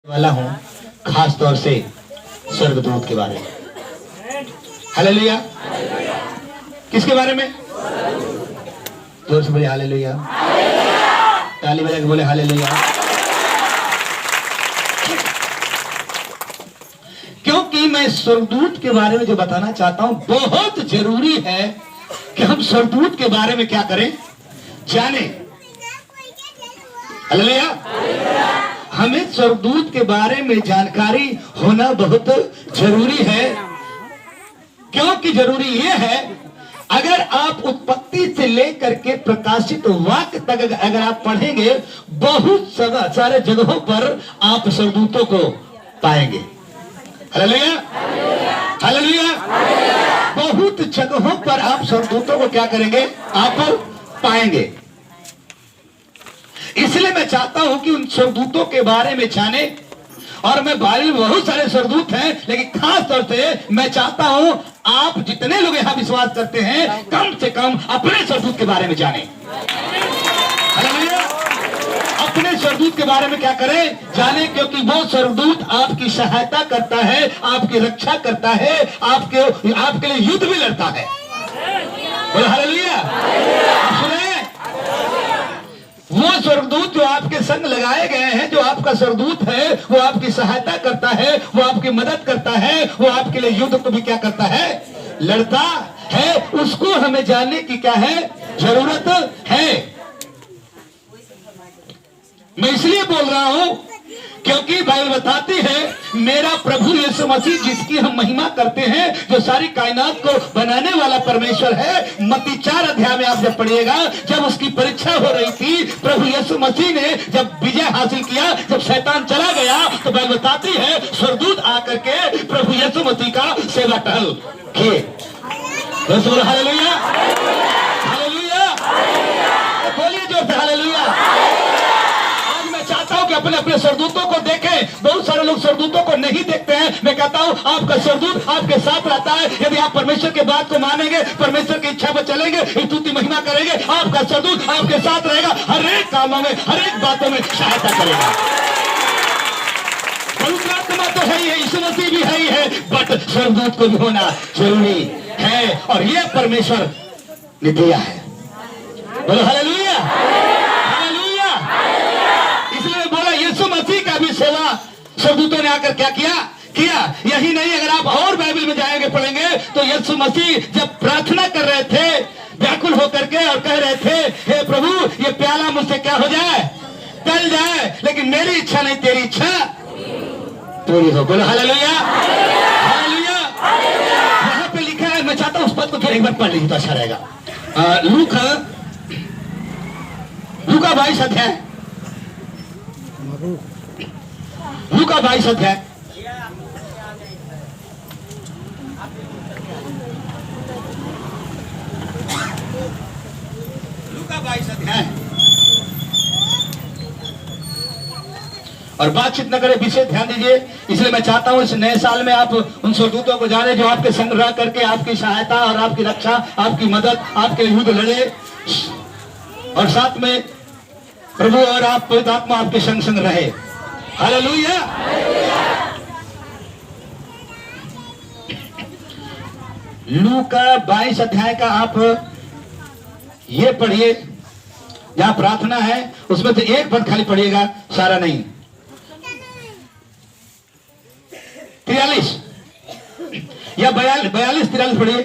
वाला हूं खास तौर से स्वर्गदूत के बारे में। हालेलुया। किसके बारे में? जोर से बोले हालेलुया। ताली बजा के बोले हालेलुया। क्योंकि मैं स्वर्गदूत के बारे में जो बताना चाहता हूं, बहुत जरूरी है कि हम स्वर्गदूत के बारे में क्या करें, जाने। हालेलुया। हमें स्वर्गदूत के बारे में जानकारी होना बहुत जरूरी है। क्योंकि जरूरी यह है, अगर आप उत्पत्ति से लेकर के प्रकाशित वाक्य तक अगर आप पढ़ेंगे, बहुत सारे जगहों पर आप स्वर्गदूतों को पाएंगे। Hallelujah, hallelujah. बहुत जगहों पर आप स्वर्गदूतों को क्या करेंगे, आप पाएंगे। इसलिए मैं चाहता हूं कि उन स्वर्गदूतों के बारे में जाने। और मैं बाइबल में बहुत सारे स्वर्गदूत हैं, लेकिन खास तौर से मैं चाहता हूं आप जितने लोग यहां विश्वास करते हैं, कम से कम अपने स्वर्गदूत के बारे में जाने। अपने स्वर्गदूत के बारे में क्या करें, जाने। क्योंकि वो स्वर्गदूत आपकी सहायता करता है, आपकी रक्षा करता है, आपके लिए युद्ध भी लड़ता है। बोलो हालेलुया। सुने, वो स्वर्गदूत जो आपके संग लगाए गए हैं, जो आपका स्वर्गदूत है, वो आपकी सहायता करता है, वो आपकी मदद करता है, वो आपके लिए युद्ध को भी क्या करता है, लड़ता है। उसको हमें जानने की क्या है, जरूरत है। मैं इसलिए बोल रहा हूं क्योंकि बाइबल बताती है, मेरा प्रभु यीशु मसीह जिसकी हम महिमा करते हैं, जो सारी कायनात को बनाने वाला परमेश्वर है। मत्ती 4 अध्याय में आप जब पढ़िएगा, जब उसकी परीक्षा हो रही थी, प्रभु यीशु मसीह ने जब विजय हासिल किया, जब शैतान चला गया, तो बाइबल बताती है स्वर्गदूत आकर के प्रभु यीशु मसीह का सेवा टहल किए। Hallelujah, hallelujah. बोलिए जोर से हालेलुया। अपने अपने स्वर्गदूतों को देखें। बहुत सारे लोग स्वर्गदूतों को नहीं देखते हैं। मैं कहता हूं आपका स्वर्गदूत आपके साथ रहता है। यदि आप परमेश्वर के बात को मानेंगे, परमेश्वर की इच्छा पर चलेंगे, स्तुति महिमा करेंगे, आपका स्वर्गदूत आपके साथ रहेगा। हर एक कामों में, हर एक बातों में सहायता करेगा। पवित्र आत्मा तो है ही है, यीशु मसीह भी है ही है, बट स्वर्गदूत को भी होना जरूरी है। और ये परमेश्वर ने दिया है। बोलो हालेलुया, हालेलुया। इसलिए बोला यीशु मसीह का भी सेवा स्वर्गदूतों ने आकर क्या किया। यही नहीं, अगर आप और बाइबल में जाएंगे, पढ़ेंगे, तो यीशु मसीह जब प्रार्थना कर रहे थे व्याकुल होकर के, और कह रहे थे, हे प्रभु ये प्याला मुझसे क्या हो जाए, टल जाए, लेकिन मेरी इच्छा नहीं तेरी इच्छा पूरी हो। बोलो हालेलुया, हालेलुया। यहाँ पे लिखा है, मैं चाहता हूं उस पद को फिर एक बार पढ़ लीजिए तो अच्छा रहेगा। लूका 22 अध्याय, लूका 22 अध्याय, लूका 22 अध्याय। और बातचीत न करे, विशेष ध्यान दीजिए। इसलिए मैं चाहता हूं इस नए साल में आप उन स्वर्गदूतों को जाने जो आपके संग रह करके आपकी सहायता और आपकी रक्षा, आपकी मदद, आपके युद्ध लड़े, और साथ में प्रभु और आप पवित्र आत्मा आपके संग संग रहे। हालेलुया। लूका 22 अध्याय का आप ये पढ़िए, जहां प्रार्थना है उसमें तो एक पद खाली पढ़िएगा, सारा नहीं। 43 या 42-43 पढ़िए,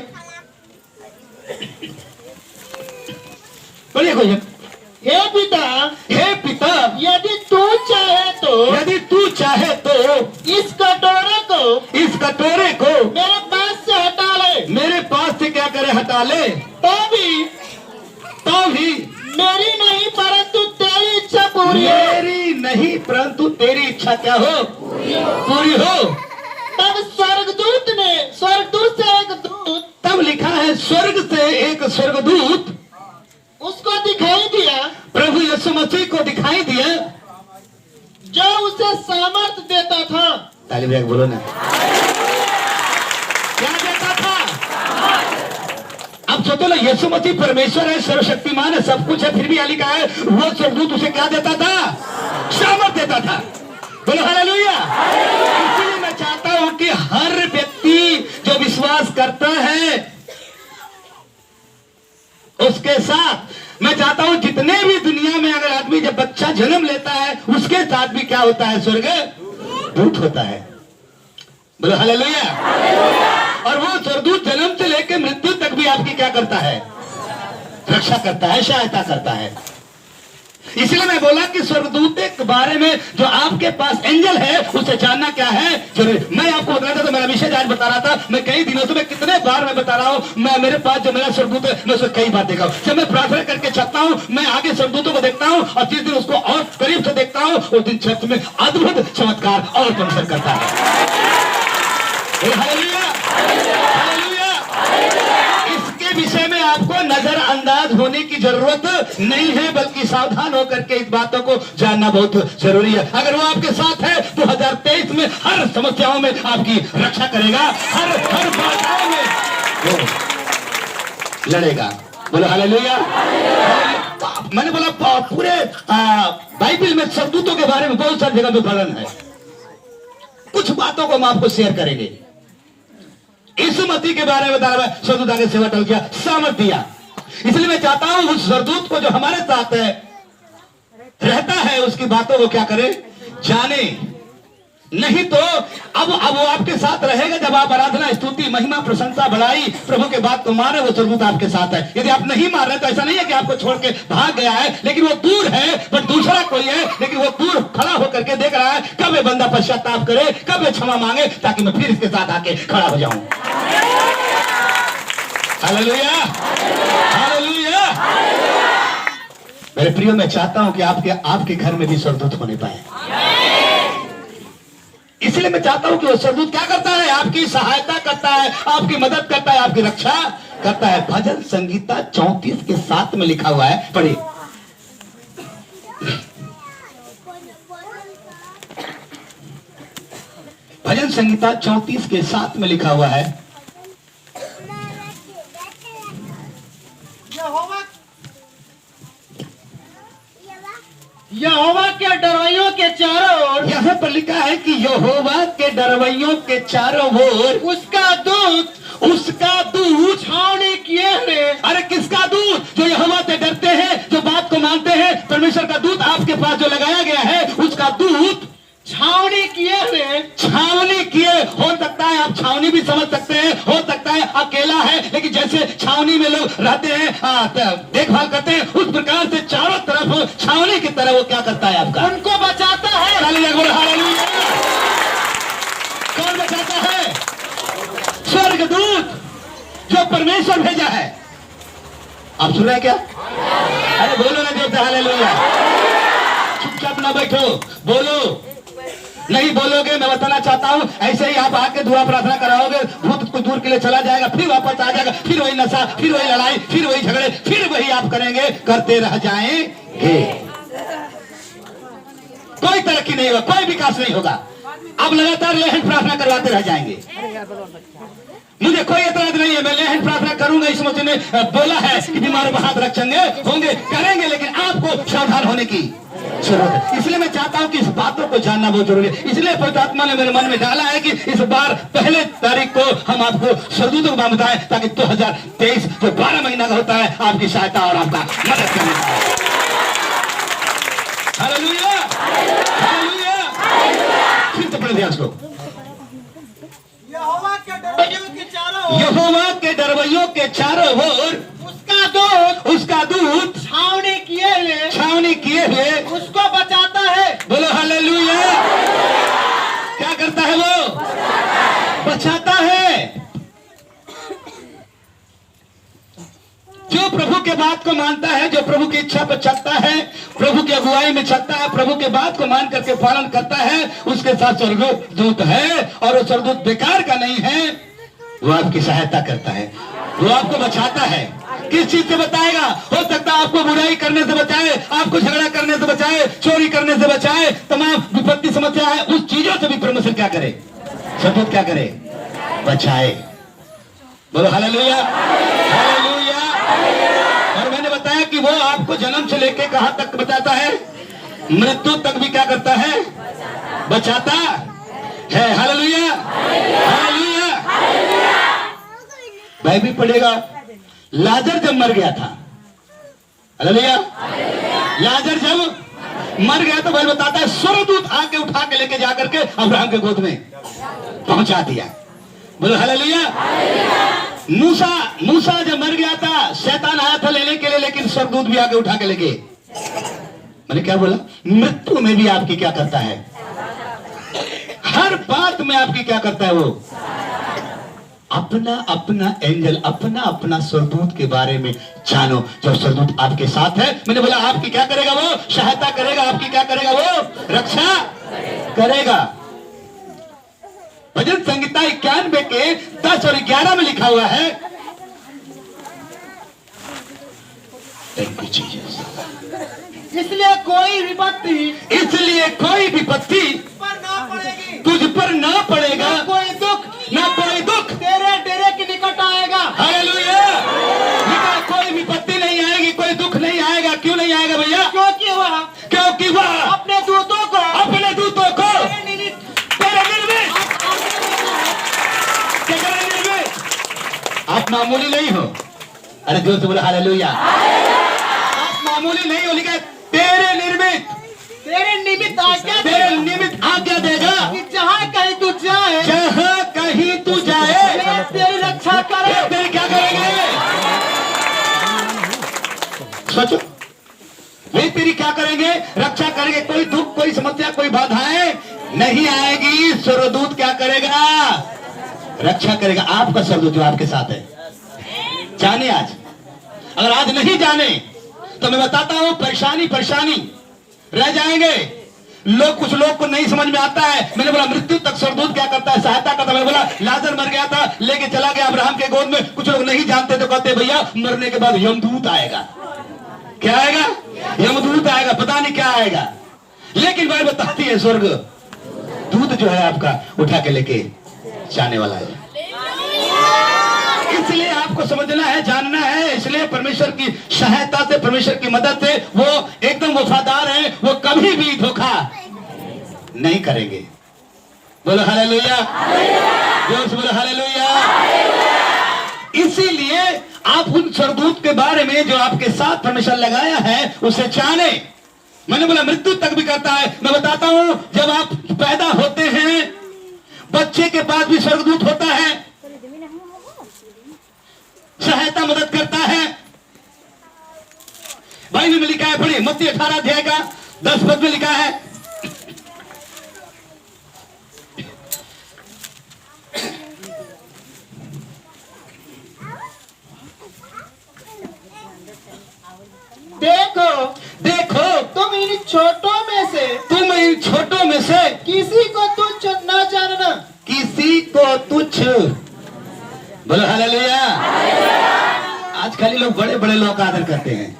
पढ़िए कोई। हे पिता, हे पिता, यदि तू चाहे तो इस कटोरे को मेरे पास से हटा ले। मेरे पास से क्या करे, हटा ले। तो भी मेरी नहीं परंतु तेरी इच्छा पूरी हो। मेरी नहीं परंतु तेरी इच्छा क्या हो, पूरी हो। तब स्वर्गदूत से एक दूत, तब लिखा है स्वर्ग से एक स्वर्गदूत उसको दिखाई दिया, प्रभु यीशु मसीह को दिखाई दिया, जो उसे सामर्थ देता था। ताली बजा के बोलो ना, क्या देता था। अब सोचो ना, यीशु मसीह परमेश्वर है, सर्वशक्तिमान है, सब कुछ है, फिर भी लिखा है वो स्वर्गदूत उसे क्या देता था, सामर्थ देता था। बोलो हालेलुया। करता है उसके साथ मैं चाहता हूं जितने भी दुनिया में अगर आदमी जब बच्चा जन्म लेता है उसके साथ भी क्या होता है? स्वर्ग दूत होता है। बोलो हालेलुया। और वो स्वर्गदूत जन्म से लेकर मृत्यु तक भी आपकी क्या करता है? रक्षा करता है, सहायता करता है। इसलिए मैं बोला कि स्वर्गदूत के बारे में जो आपके पास एंजल है उसे जानना क्या है जरूरी। मैं आपको बता रहा था, मेरा विषय आज बता रहा था, मैं कई दिनों से, मैं कितने बार मैं बता रहा हूं, मैं मेरे पास जो मेरा स्वर्गदूत है मैं उसे कई बार देखा हूं। जब मैं प्रार्थना करके चलता हूं मैं आगे स्वर्गदूतों को देखता हूं और जिस दिन उसको और करीब से देखता हूं उस दिन चर्च में अद्भुत चमत्कार और परमेश्वर करता है। Hallelujah, hallelujah. इसके विषय में आपको नजरअंदाज होने की जरूरत नहीं है, बल्कि सावधान होकर के इस बातों को जानना बहुत जरूरी है। अगर वो आपके साथ है तो 2023 में हर समस्याओं में आपकी रक्षा करेगा, हर बाधाओं में वो लड़ेगा। बोलो हालेलुया। मैंने बोला पूरे बाइबल में स्वर्गदूतों के बारे में बहुत सारी जगह पे वर्णन है। कुछ बातों को हम आपको शेयर करेंगे। यीशु मसीह के बारे में बता रहा है, स्वर्गदूत आगे सेवा टल किया, सामर्थ दिया। इसलिए मैं चाहता हूं उस स्वर्गदूत को जो हमारे साथ है रहता है उसकी बातों को क्या करे? जाने। नहीं तो अब वो आपके साथ रहेगा जब आप आराधना, स्तुति, महिमा, प्रशंसा, बड़ाई, प्रभु के बात को मारे, वो स्वर्गदूत आपके साथ है। यदि आप नहीं मार रहे तो ऐसा नहीं है कि आपको छोड़ के भाग गया है, लेकिन वो दूर है, पर दूसरा कोई है, लेकिन वो दूर खड़ा होकर के देख रहा है कब ये बंदा पश्चाताप करे, कब ये क्षमा मांगे, ताकि मैं फिर इसके साथ आके खड़ा हो जाऊं। Hallelujah, hallelujah. मेरे प्रियो, मैं चाहता हूं कि आपके घर में भी स्वर्गदूत होने पाए। इसलिए मैं चाहता हूं कि वो स्वर्गदूत क्या करता है? आपकी सहायता करता है, आपकी मदद करता है, आपकी रक्षा करता है। भजन संगीता 34 के 7 में लिखा हुआ है, पढ़िए। भजन संगीता 34 के 7 में लिखा हुआ है, यहोवा के डरवैयों के चारों ओर, यहाँ पर लिखा है कि यहोवा के डरवैयों के चारों ओर उसका दूत छावनी किए हुए। अरे किसका दूत? जो यहोवा से डरते हैं, जो बात को मानते हैं। परमेश्वर का दूत आपके पास जो लगाया गया है, उसका दूत छावनी किए हुए। छावनी किए, हो सकता है आप छावनी भी समझ सकते हैं, हो सकता है अकेला है, लेकिन जैसे छावनी में लोग रहते हैं, देखभाल करते हैं, उस प्रकार से चारों तरफ छावनी की तरह वो क्या करता है? आपका उनको बचाता है। हालेलुया। कौन बचाता है? स्वर्गदूत जो परमेश्वर भेजा है। आप सुन रहे हैं क्या? अरे बोलो ना जोर से हालेलुया। चुपचाप ना बैठो, बोलो। नहीं बोलोगे, मैं बताना चाहता हूं, ऐसे ही आप आके दुआ प्रार्थना कराओगे, भूत कुछ दूर के लिए चला जाएगा, फिर वापस आ जाएगा, फिर वही नशा, फिर वही लड़ाई, फिर वही झगड़े, फिर वही आप करेंगे, करते रह जाएंगे। कोई तरक्की नहीं होगा, कोई विकास नहीं होगा। आप लगातार लेहन प्रार्थना करवाते रह जाएंगे। मुझे कोई एतराज नहीं है, मैं लेहन प्रार्थना करूंगा। इस मसीह ने बोला है कि बीमारों पर हाथ रखेंगे, होंगे, करेंगे, लेकिन आपको सावधान होने की जरूरत है। इसलिए मैं चाहता हूं कि इस बातों को जानना बहुत जरूरी है। इसलिए पवित्र आत्मा ने मेरे मन में डाला है कि इस बार पहले तारीख को हम आपको स्वर्गदूतों का बताएं, ताकि 2023 जो 12 महीना का होता है आपकी सहायता और आपका मदद करने का। Hallelujah, hallelujah. फिर से पढ़े ध्यान को। यहोवा के डरवैयों के चारों ओर, यहोवा के डरवैयों के चारों ओर उसका दूत छावनी किए हुए उसको बचाता है। बोलो हालेलुया। क्या करता है? वो बचाता है। जो प्रभु के बात को मानता है, जो प्रभु की इच्छा पर चलता है, प्रभु की अगुवाई में चलता है, प्रभु के बात को मान करके पालन करता है, उसके साथ स्वर्गदूत है। और वो स्वर्गदूत बेकार का नहीं है, वो आपकी सहायता करता है, वो आपको बचाता है। किस चीज से बताएगा? हो सकता है आपको बुराई करने से बचाए, आपको झगड़ा करने से बचाए, चोरी करने से बचाए, तमाम विपत्ति समस्या है, उस चीजों से भी परमेश्वर क्या करे? स्वर्गदूत क्या करे? बचाए। बोलो हालेलुया, हालेलुया। और मैंने बताया कि वो आपको जन्म से लेके कहां तक बचाता है? मृत्यु तक भी क्या करता है? बचाता है। Hallelujah, hallelujah. भाई भी पड़ेगा। लाजर जब मर गया था, हालेलुया, लाजर जब मर गया तो भाई बताता है स्वर्गदूत आके उठा के लेके जाकर के अब्राहम के गोद में पहुंचा दिया। बोलो हालेलुया। मूसा जब मर गया था, शैतान आया था लेने के लिए, लेकिन स्वर्गदूत भी आके उठा के लेके, मैंने क्या बोला, मृत्यु में भी आपकी क्या करता है, हर बात में आपकी क्या करता है, वो अपना अपना एंजल, अपना अपना स्वर्गदूत के बारे में जानो। जब स्वर्गदूत आपके साथ है, मैंने बोला आपकी क्या करेगा, वो सहायता करेगा, आपकी क्या करेगा, वो रक्षा करेगा। भजन संहिता 91 के 10 और 11 में लिखा हुआ है, इसलिए कोई विपत्ति पर ना पड़ेगी, तुझ पर ना पड़ेगा, ना कोई दुख तेरे डेरे के निकट आएगा। हालेलुया। कोई विपत्ति नहीं आएगी, कोई दुख नहीं आएगा। क्यों नहीं आएगा भैया? क्योंकि वह अपने दूतों को आप मामूली नहीं हो। अरे जोर से बोलो हालेलुया। आप मामूली नहीं हो, लिखा तेरे निमित्त आज्ञा देगा कि जहाँ कहीं तू जाए, तेरी रक्षा करे। तेरी क्या करेंगे? सोचो, वे तेरी क्या करेंगे? रक्षा करेंगे। कोई दुख, कोई समस्या, कोई बाधाएं नहीं आएगी। स्वर्गदूत क्या करेगा? रक्षा करेगा। आपका स्वर्गदूत जो आपके साथ है, जाने आज, अगर आज नहीं जाने तो मैं बताता हूं परेशानी रह जाएंगे। कुछ लोग को नहीं समझ में आता है। मैंने बोला मृत्यु तक स्वर्गदूत क्या करता है? सहायता करता है। मैंने बोला लाजर मर गया था, लेके चला गया अब्राहम के गोद में। कुछ लोग नहीं जानते तो कहते भैया मरने के बाद यमदूत आएगा। क्या आएगा? यमदूत आएगा, पता नहीं क्या आएगा। लेकिन बात बताती है स्वर्ग दूत जो है आपका उठा के लेके जाने वाला है। इसलिए आपको समझना है, जानना है। इसलिए परमेश्वर की सहायता से, परमेश्वर की मदद से वो एकदम वफादार है। वो कभी भी धोखा नहीं करेंगे। बोलो हालेलुया, जोर से बोलो हालेलुया। इसीलिए आप उन स्वर्गदूत के बारे में जो आपके साथ परमेश्वर लगाया है उसे जाने। मैंने बोला मृत्यु तक भी करता है। मैं बताता हूं, जब आप पैदा होते हैं, बच्चे के पास भी स्वर्गदूत होता है, सहायता मदद करता है। बाइबल में लिखा है, पढ़िए मत्ती 18 अध्याय का 10 पद में लिखा है, देखो तुम इन छोटों में से किसी को तुच्छ न जानना। किसी को तुच्छ, बोलो हालेलुया। आज खाली लोग बड़े बड़े लोग का आदर करते हैं,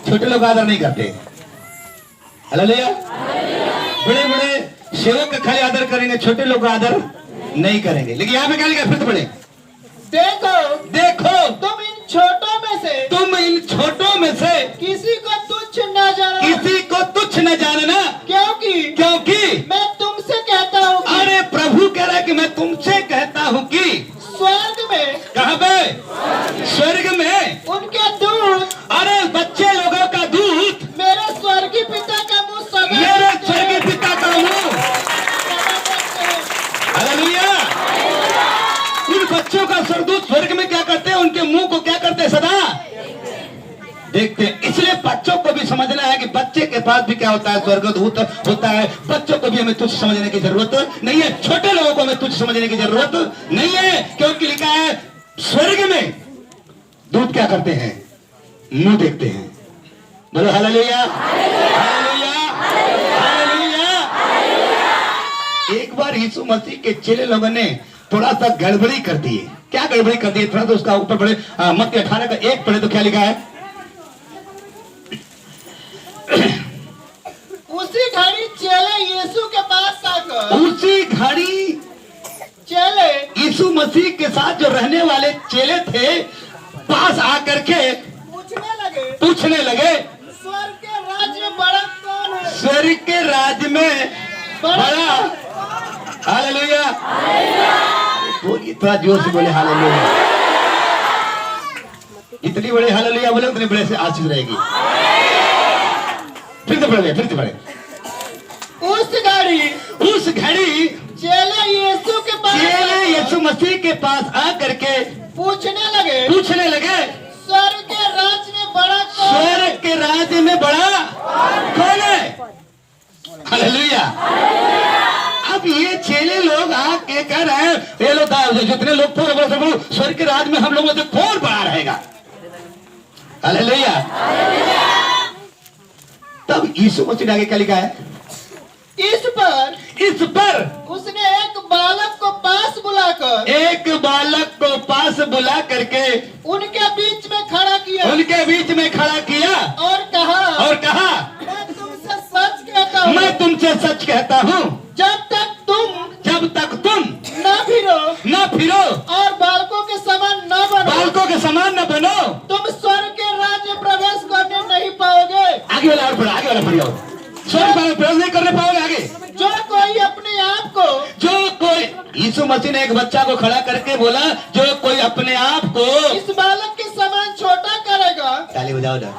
छोटे लोग आदर नहीं करते। हालेलुया। बड़े बड़े सेवक का खाली आदर करेंगे, छोटे लोग का आदर नहीं करेंगे। लेकिन यहाँ पे क्या लिखा? फिर तो पढ़े, देखो तुम इन छोटों में से किसी को तुच्छ न जानना, क्योंकि मैं तुमसे कहता हूँ कि, अरे प्रभु कह रहा है कि मैं तुमसे कहता हूँ कि स्वर्ग में, कहां पे? स्वर्ग में उनके दूत, अरे बच्चे लोगों का दूत मेरे स्वर्गीय पिता का मुंह सदा मेरे स्वर्गीय पिता का मुंह, हालेलुया। उन बच्चों का स्वर्गदूत स्वर्ग में क्या करते हैं? उनके मुंह को क्या करते हैं? सदा देखते हैं। इसलिए बच्चों को भी समझना है कि बच्चे के पास भी क्या होता है? स्वर्गदूत होता है। बच्चों को भी हमें तुच्छ समझने की जरूरत नहीं है, छोटे लोगों को हमें तुच्छ समझने की जरूरत नहीं है, क्योंकि लिखा है स्वर्ग में दूत क्या करते हैं? मुंह देखते हैं। बोलो हालेलुया, हालेलुया, हालेलुया। एक बार यीशु मसीह के चेले लोगों ने थोड़ा सा गड़बड़ी कर दी है। क्या गड़बड़ी कर दी है? थोड़ा तो उसका ऊपर पढ़े, मत्ती 18 का 1 पढ़े तो क्या लिखा है? उसी घड़ी चेले यीशु के पास आकर, उसी घड़ी चेले यीशु मसीह के साथ जो रहने वाले चेले थे, पास आकर के पूछने लगे स्वर्ग के राज्य में बड़ा कौन है? स्वर्ग के राज्य में बड़ा, हालेलुया। बोलिए थोड़ा जोर से बोले हालेलुया। इतनी बड़ी हालेलुया बोले उतने बड़े से आशीष रहेगी। फिर तो पढ़े, फिर तो पढ़े। उस घड़ी चेले यीशु मसीह के पास आकर के पूछने लगे स्वर्ग के राज्य में बड़ा कौन? स्वर्ग के राज्य में बड़ा कौन है? हालेलुया। अब ये चेले लोग आके कह रहे हैं, ये लोग जितने लोग स्वर्ग के राज्य में हम लोगों से कौन बड़ा रहेगा? हालेलुया। तब यीशु मसीह ने आगे क्या लिखा है? इस पर उसने एक बालक को पास बुला करके उनके बीच में खड़ा किया और कहा मैं तुमसे सच कहता हूँ जब तक तुम न फिरो और बालकों के समान न बनो तुम स्वर्ग के राज्य में प्रवेश करने नहीं पाओगे। आगे वाला बढ़िया स्वर्ग में प्रवेश नहीं करने पाओगे। आगे जो कोई यीशु मसीह ने एक बच्चा को खड़ा करके बोला, जो कोई अपने आप को इस बालक के समान छोटा करेगा, ताली बजाओ ना।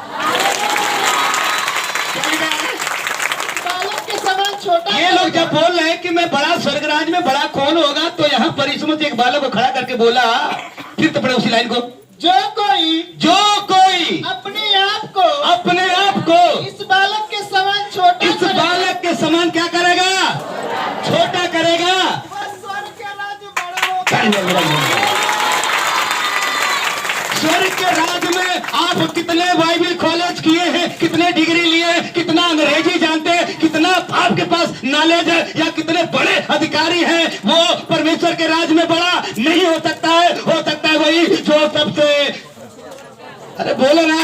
बालक के समान छोटा। ये लोग जब बोल रहे हैं कि मैं बड़ा स्वर्गराज में बड़ा कौन होगा, तो यहाँ पर यीशु मसीह एक बालक को खड़ा करके बोला, फिर तो पढ़े उसी लाइन को, जो कोई अपने आप को इस बालक के समान छोटा, इस बालक के समान क्या करेगा? छोटा करेगा, स्वर्ग के राज्य बड़ा होगा। स्वर्ग के राज्य में आप कितने बाइबल कॉलेज किए हैं, कितने डिग्री लिए, कितना अंग्रेजी जानते हैं, कितना आपके पास नॉलेज है, या कितने बड़े अधिकारी हैं, वो परमेश्वर के राज्य में बड़ा नहीं हो सकता है। हो सकता है वही जो सबसे, अरे बोलो ना,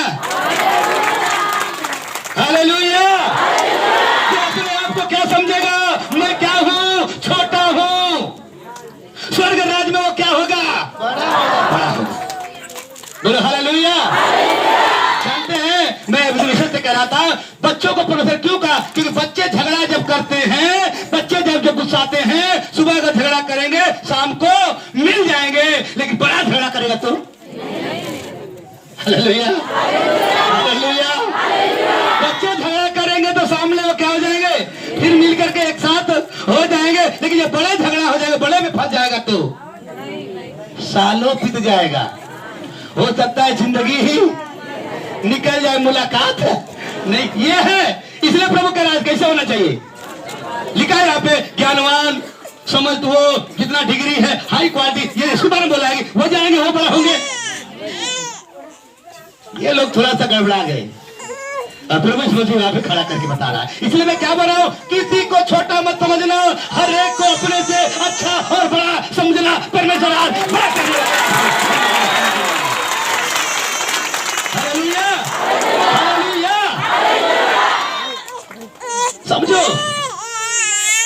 हालेलुया। तो अपने आप को क्या समझेगा? मैं क्या हूँ? छोटा हूँ। स्वर्ग राज्य में वो क्या होगा? बड़ा होगा। बोलो हालेलुया। जानते हैं, मैं विषय से कह रहा था, बच्चों को परमेश्वर क्यों कहा? क्योंकि बच्चे झगड़ा जब करते हैं, बच्चे जब गुस्साते हैं, सुबह का झगड़ा करेंगे, शाम को मिल जाएंगे, लेकिन बड़ा झगड़ा करेगा तो हालेलुया, हालेलुया। बच्चे झगड़ा करेंगे तो सामने वो क्या हो जाएंगे? फिर मिल करके एक साथ हो जाएंगे, लेकिन जब बड़ा झगड़ा हो जाएगा, बड़े में फंस जाएगा तो सालों बीत जाएगा। हो सकता है जिंदगी ही निकल जाए, मुलाकात नहीं। ये है, इसलिए प्रभु का राज कैसे होना चाहिए? लिखा है यहाँ पे, ज्ञानवान, समझ वो जितना डिग्री है, हाई क्वालिटी, ये सुबह बोला है वो जाएंगे, वो बड़ा होंगे। ये लोग थोड़ा सा गड़बड़ा गए, और प्रभु मुझे वहां पे खड़ा करके बता रहा है। इसलिए मैं क्या बोल रहा हूँ, किसी को छोटा मत समझना, हर एक को अपने से अच्छा और बड़ा समझना। परमेश्वर आज बड़ा करने समझो,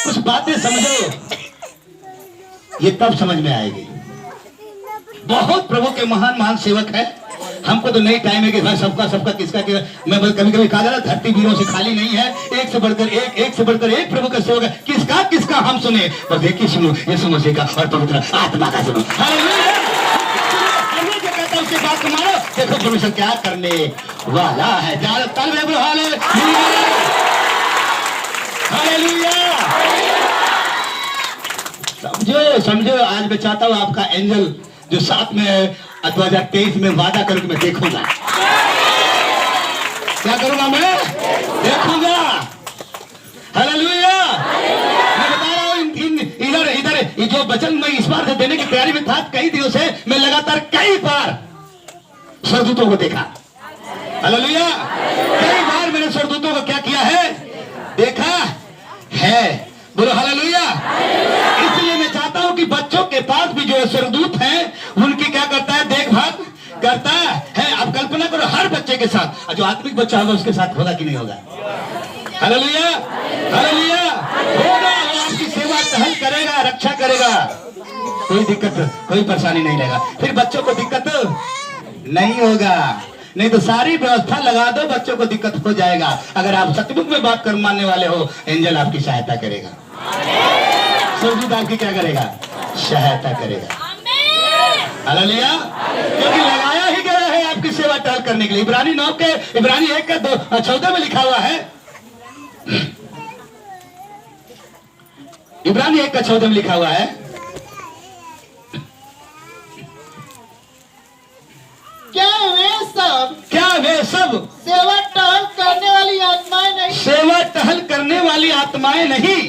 कुछ बातें समझो, ये तब समझ में आएगी। बहुत प्रभु के महान सेवक है। हमको तो नहीं टाइम है कि भाई सबका किसका मैं कभी कहा जा, धरती वीरों से खाली नहीं है, एक से बढ़कर एक प्रभु का सेवक है। किसका हम सुने? पर देखिए, सुनो यीशु मसीह का और पवित्र आत्मा का सुनो। हालेलुया। कहता उसके बात को मानो, देखो परमेश्वर क्या करने वाला है। समझो। आज मैं चाहता हूँ आपका एंजल जो साथ में है, 2023 में वादा करूं कि मैं देखूंगा। क्या करूंगा? मैं देखूंगा। हालेलुया। मैं बता रहा हूं, इधर जो वचन मैं इस बार से देने की तैयारी में था, कई दिनों से मैं लगातार कई बार स्वर्गदूतों को देखा। हालेलुया। कई बार मैंने स्वर्गदूतों को क्या किया है? देखा है। बोलो हालेलुया। इसलिए मैं चाहता हूं कि बच्चों के पास भी जो स्वर्गदूत हैं, उनकी क्या करता है? देखभाल करता है। अब कल्पना करो, हर बच्चे के साथ, जो आत्मिक बच्चा होगा उसके साथ होगा कि नहीं होगा? Hallelujah, hallelujah. होगा, वो आपकी सेवा टहल करेगा, रक्षा करेगा, कोई दिक्कत, कोई परेशानी नहीं रहेगा। फिर बच्चों को दिक्कत नहीं होगा। नहीं तो सारी व्यवस्था लगा दो, बच्चों को दिक्कत हो जाएगा। अगर आप सतमुख में बात कर मानने वाले हो, एंजल आपकी सहायता करेगा। स्वर्गदूत आपकी क्या करेगा? सहायता करेगा। हालेलुया। क्योंकि लगाया ही गया है आपकी सेवा टहल करने के लिए। इब्रानी 9 के इब्रानी 1 के 14 में लिखा हुआ है, इब्रानी 1 का 14 में लिखा हुआ है, क्या वे सब सेवा टहल करने वाली आत्माएं नहीं, सेवा टहल करने वाली आत्माएं नहीं,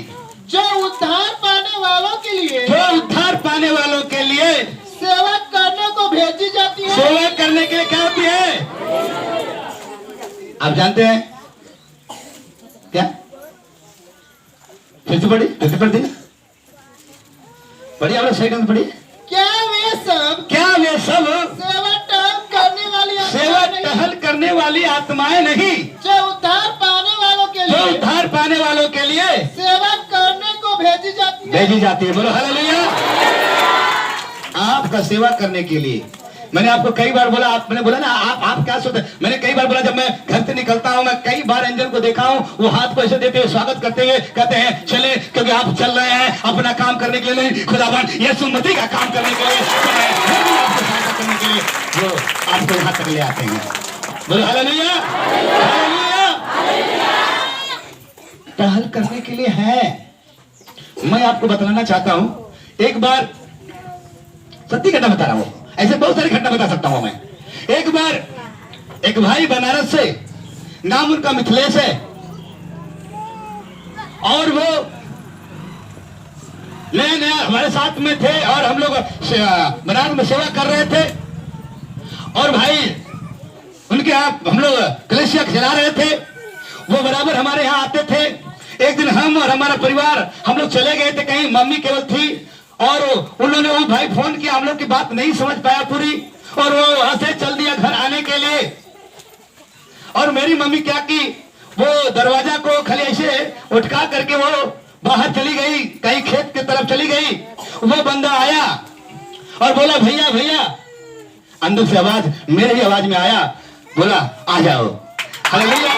जो उद्धार पाने वालों के लिए, जो उद्धार पाने वालों के लिए सेवा करने को भेजी जाती है। सेवा करने के लिए क्या होती है? आप जानते हैं क्या? फिर से पढ़िए, फिर से पढ़ दिए, पढ़िए, आप लोग सही ढंग से पढ़िए। क्या वे सब सेवा टहल करने वाली, सेवा टहल करने वाली आत्माएं नहीं, जो उद्धार पाने वालों के लिए, जो उद्धार पाने वालों के लिए सेवा करने को भेजी जाती है। भेजी जाती है। बोलो हालेलुया। आपका सेवा करने के लिए मैंने आपको कई बार बोला, मैंने बोला ना, आप क्या सोचते हैं? मैंने कई बार बोला, जब मैं घर से निकलता हूं, मैं कई बार एंजल को देखा हूं, वो हाथ को ऐसे देते हुए स्वागत करते हुए कहते हैं चले, क्योंकि आप चल रहे हैं अपना काम करने के लिए नहीं, खुदावन यीशु मसीह का काम करने के लिए, आपको सहायता करने के लिए वो आपको यहाँ तक ले आते हैं। बोलो हालेलुया, हालेलुया। टहल करने के लिए है। मैं आपको बतलाना चाहता हूं, एक बार सत्य घटना बता रहा हूं, ऐसे बहुत सारी घटना बता सकता हूं मैं। एक बार एक भाई बनारस से, नाम उनका मिथिलेश है, और वो नया नया हमारे साथ में थे और हम लोग बनारस में सेवा कर रहे थे। और भाई उनके यहाँ हम लोग कलेशिया खिला रहे थे, वो बराबर हमारे यहाँ आते थे। एक दिन हम और हमारा परिवार हम लोग चले गए थे कहीं, मम्मी केवल थी, और उन्होंने वो भाई फोन किया, हम लोग की बात नहीं समझ पाया पूरी, और वो वहां से चल दिया घर आने के लिए। और मेरी मम्मी क्या की, वो दरवाजा को खाली ऐसे उठका करके वो बाहर चली गई, कहीं खेत की तरफ चली गई। वो बंदा आया और बोला भैया भैया, अंदर से आवाज मेरे ही आवाज में आया, बोला आ जाओ। हालेलुया।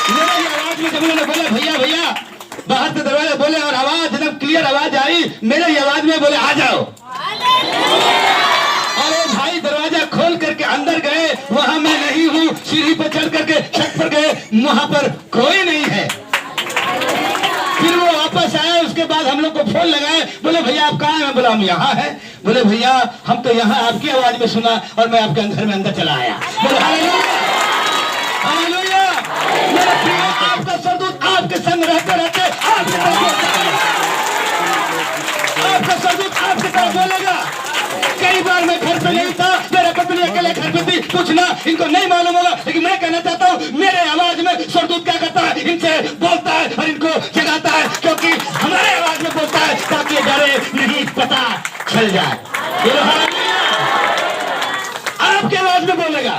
मेरे ही आवाज में जब उन्होंने बोला भैया भैया, बाहर से दरवाजा बोले और आवाज एकदम क्लियर आवाज आई, मेरे ही आवाज में बोले आ जाओ। और वो भाई दरवाजा खोल करके अंदर गए, वहां मैं नहीं हूं, सीढ़ी पर चढ़ करके छत पर गए, वहां पर कोई नहीं है। फिर वो वापस आए, उसके बाद हम लोग को फोन लगाए, बोले भैया आप कहाँ हैं? बोला हम यहाँ हैं। बोले भैया हम तो यहाँ आपकी आवाज में सुना और मैं आपके घर में अंदर चला आया। बोले हालेलुया, हालेलुया। मेरे प्रिय, आपका सरदूत आपके संग रहते रहते आपका सरदूत आपके तरफ बोलेगा। कई बार मैं घर पे नहीं था, मेरा पत्नी अकेले घर पे थी, पूछना इनको नहीं मालूम होगा, लेकिन मैं कहना चाहता हूँ मेरे आवाज में सरदूत क्या करता है, इनसे बोलता है और इनको जगाता है, क्योंकि हमारे आवाज में बोलता है ताकि डरे नहीं, पता चल जाए। आपके आवाज में बोलेगा।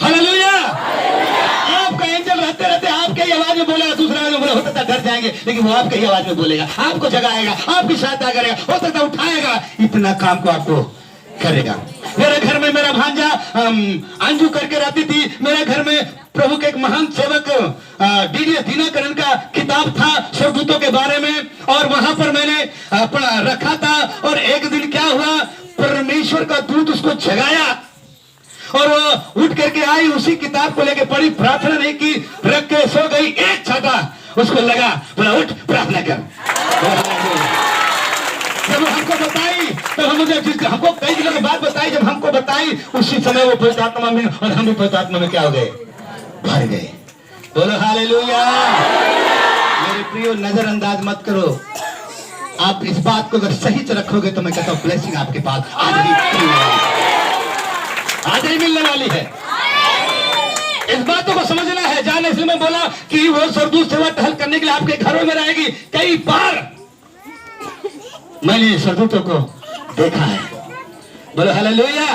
हालेलुया। आपका एंजल रहते रहते आपके ही आवाज में बोलेगा, दूसरा आवाज में बोला, होता था डर जाएंगे, लेकिन वो आपके ही आवाज में बोलेगा, आपको जगाएगा, आपकी सहायता करेगा, हो सकता है उठाएगा, इतना काम को आपको करेगा। मेरे घर में मेरा भांजा अंजू करके रहती थी, मेरे घर में प्रभु के एक महान सेवक डीडी दिनकरन का किताब था सरदूतों के बारे में, और वहां पर मैंने रखा था। और एक दिन क्या हुआ, परमेश्वर का दूत उसको जगाया और वो उठ करके आई, उसी किताब को लेके पढ़ी, प्रार्थना नहीं की, रख के सो गई। एक छाता उसको लगा, बोला उठ प्रार्थना कर। जब वो हमको बताई, तब हमको कई दिनों के बाद बताई, जब हमको बताई उसी समय वो पवित्र आत्मा में और हम भी पवित्र आत्मा में क्या हो गए, भर गए। बोलो हालेलुया। मेरे प्रियो, नजरअंदाज मत करो। आप इस बात को अगर सही से रखोगे तो मैं कहता हूँ ब्लेसिंग आपके पास आज ही मिलने वाली है। इस बातों को समझना है, जाने इसलिए मैं बोला कि वो सरदूत सेवा टहल करने के लिए आपके घरों में रहेगी। कई बार मैंने सरदूतों को देखा है। बोलो हालेलुया,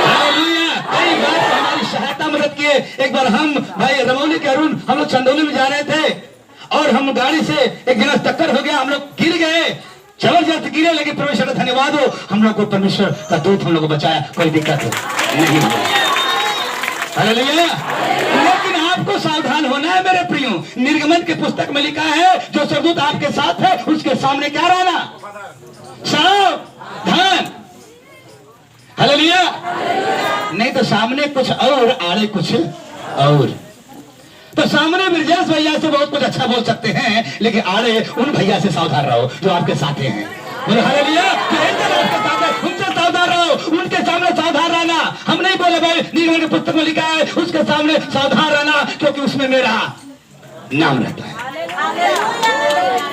हालेलुया। कई बार तो हमारी सहायता मदद किए। एक बार हम भाई रमौली के अरुण, हम लोग चंदौली में जा रहे थे और हम गाड़ी से एक दिन टक्कर हो गया, हम लोग गिर गए, जबरदस्त गिरे, लेकिन परमेश्वर का धन्यवाद हो, हम लोग को परमेश्वर का दूत हम लोग को बचाया, कोई दिक्कत नहीं हुई। हालेलुया। लेकिन आपको सावधान होना है मेरे प्रियो। निर्गमन के पुस्तक में लिखा है जो सरदूत आपके साथ है उसके सामने क्या रहना, सावधान। हालेलुया। नहीं तो सामने कुछ और आड़े कुछ और। तो सामने ब्रजेश भैया से बहुत कुछ अच्छा बोल सकते हैं, लेकिन आड़े उन भैया से सावधान रहो जो आपके साथ हैं। बोले हालेलुया। आपके साथ है, उनसे सावधान रहो, उनके सामने सावधान रहना। हम नहीं बोले भाई नीलकंठ की पुस्तक में लिखा है उसके सामने सावधान रहना, क्योंकि उसमें मेरा नाम रहता है।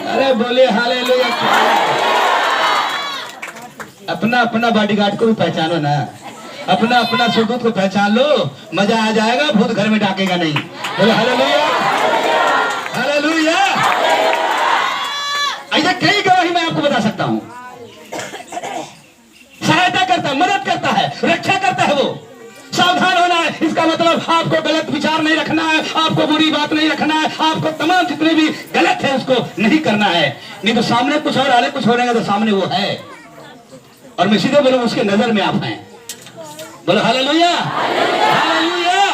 अरे बोले हालेलुया। अपना अपना बॉडीगार्ड को भी पहचानो ना, अपना अपना सुरदूत को पहचान लो, मजा आ जाएगा, भूत घर में डाकेगा नहीं। बोले हालेलुया, हालेलुया। ऐसा कई गवाही मैं आपको बता सकता हूं। सहायता करता है, मदद करता है, रक्षा करता है। वो सावधान होना है, इसका मतलब आपको गलत विचार नहीं रखना है, आपको बुरी बात नहीं रखना है, आपको तमाम जितने भी गलत है उसको नहीं करना है। नहीं तो सामने कुछ और आगे कुछ हो रहेगा, तो सामने वो है और मैं सीधे बोलूं उसके नजर में आप हैं। बोलो हालेलुया, हालेलुया।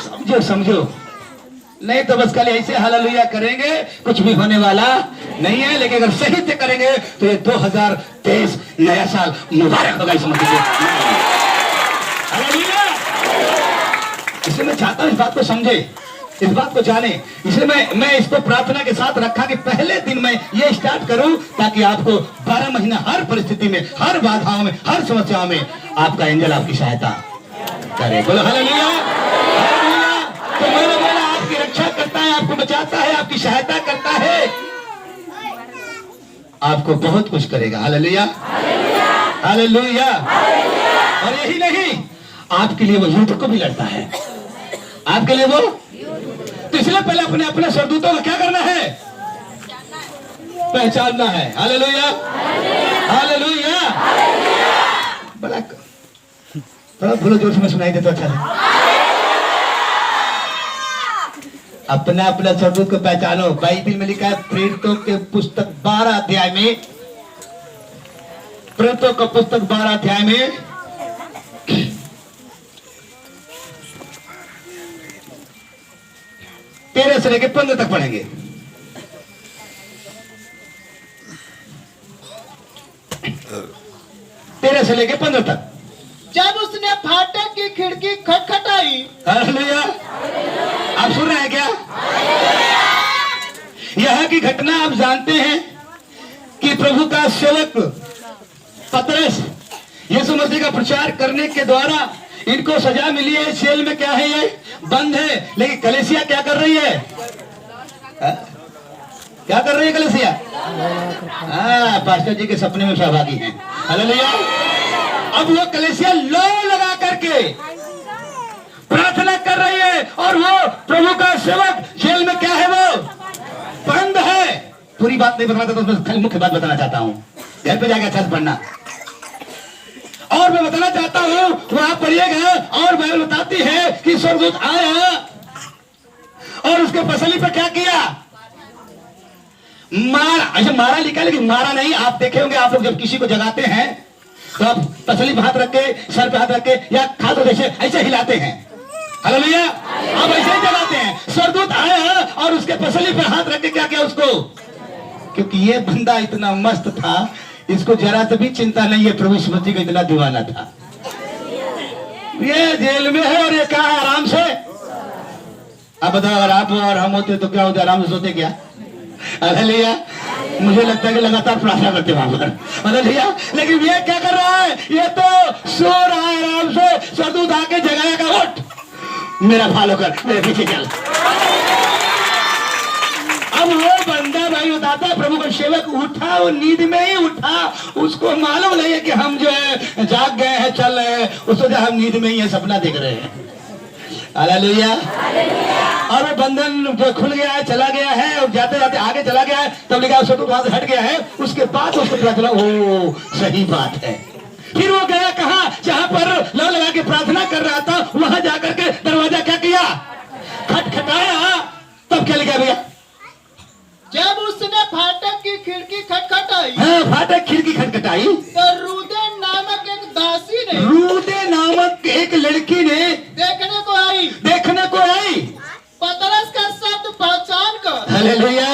समझो समझो, नहीं तो बस कल ऐसे हालेलुया करेंगे, कुछ भी होने वाला नहीं है। लेकिन अगर सही से करेंगे तो ये 2023 नया साल मुबारक होगा। इस मौके हालेलुया। इसलिए मैं चाहता हूं इस बात को समझे, इस बात को जाने। इसलिए मैं इसको प्रार्थना के साथ रखा कि पहले दिन मैं ये स्टार्ट करूं, ताकि आपको 12 महीना हर परिस्थिति में, हर बाधाओं में, हर समस्याओं में आपका एंजल आपकी सहायता करे। बोलो हालेलुया, हालेलुया। तो मैंने बोला आपकी रक्षा करता है, आपको बचाता है, आपकी सहायता करता है, आपको बहुत कुछ करेगा। Hallelujah, hallelujah. और यही नहीं, आपके लिए वो युद्ध को भी लड़ता है, आपके लिए वो। तो इसलिए पहले अपने अपने सरदूतों को क्या करना है? पहचानना है। Hallelujah, hallelujah. बड़ा थोड़ा बोलो जोर से, मैं सुनाई देता अच्छा है। अपना अपना सरदूत को पहचानो। बाइबल में लिखा है प्रेरितों के पुस्तक 12 अध्याय में, प्रेरितों का पुस्तक 12 अध्याय में 13 से लेकर 15 तक पढ़ेंगे। तेरह से लेकर 15 तक। जब उसने फाटक की खिड़की खटखटाई। हालेलुया। आप सुन रहे हैं क्या? यह की घटना आप जानते हैं कि प्रभु का सेवक पतरस यीशु मसीह का प्रचार करने के द्वारा इनको सजा मिली है, जेल में क्या है, ये बंद है। लेकिन कलीसिया क्या कर रही है? क्या कर रही है कलीसिया? पास्टर जी के सपने में सहभागी हैं। हालेलुया। अब वो कलीसिया लो लगा करके प्रार्थना कर रही है, और वो प्रभु का सेवक जेल में क्या है, वो बंद है। पूरी बात नहीं बताना चाहता, तो खाली मुख्य बात बताना चाहता हूं। घर पे जाकर अच्छा पढ़ना। और मैं बताना चाहता हूं, वहां पढ़िएगा, और बाइबल बताती है कि स्वर्गदूत आया और उसके पसली पर क्या किया? मारा। अच्छा मारा लिखा, लेकिन मारा नहीं। आप देखे होंगे, आप लोग जब किसी को जगाते हैं तो आप पसली पे हाथ रख के, सर पे हाथ रख के, या खाते जैसे ऐसे हिलाते हैं। हालेलुया। आप ऐसे ही जगाते हैं। स्वर्गदूत आया और उसके पसली पे हाथ रख के क्या किया उसको? क्योंकि ये बंदा इतना मस्त था, इसको जरा से भी चिंता नहीं है, प्रभु यीशु मसीह का इतना दीवाना था। ये जेल में है और ये क्या है, आराम से। अब बताओ, अगर आप और हम होते तो क्या होते? आराम से सोते क्या? हालेलुया। मुझे लगता है कि लगातार प्रार्थना करते वहां पर। हालेलुया। लेकिन ये क्या कर रहा है? ये तो सो रहा है आराम से। स्वर्गदूत आके जगाएगा, उठ मेरा फॉलो कर, मेरे पीछे चल। अब वो बंदा भाई बताता है, प्रभु का सेवक उठा, वो नींद में ही उठा, उसको मालूम नहीं है कि हम जो है जाग गए हैं, चल रहे हैं। उसको जो हम नींद में ही है, सपना देख रहे हैं। हालेलुया। और वो बंधन जो खुल गया है, चला गया है, और जाते जाते आगे चला गया है। तब लिखा स्वर्गदूत वहां से हट गया है। उसके बाद उसको पता चला, ओ सही बात है। फिर वो गया कहां? जहां पर लो लगा के प्रार्थना कर रहा था, वहां जाकर के दरवाजा क्या किया? खटखटाया। तब क्या लिखा भैया? जब उसने फाटक की खिड़की खटखटाई। हाँ, फाटक खिड़की खटखटाई तो रूदे नामक एक दासी ने, रूदे नामक एक लड़की ने देखने को आई। पतरस का शब्द पहचान कर। हालेलुया।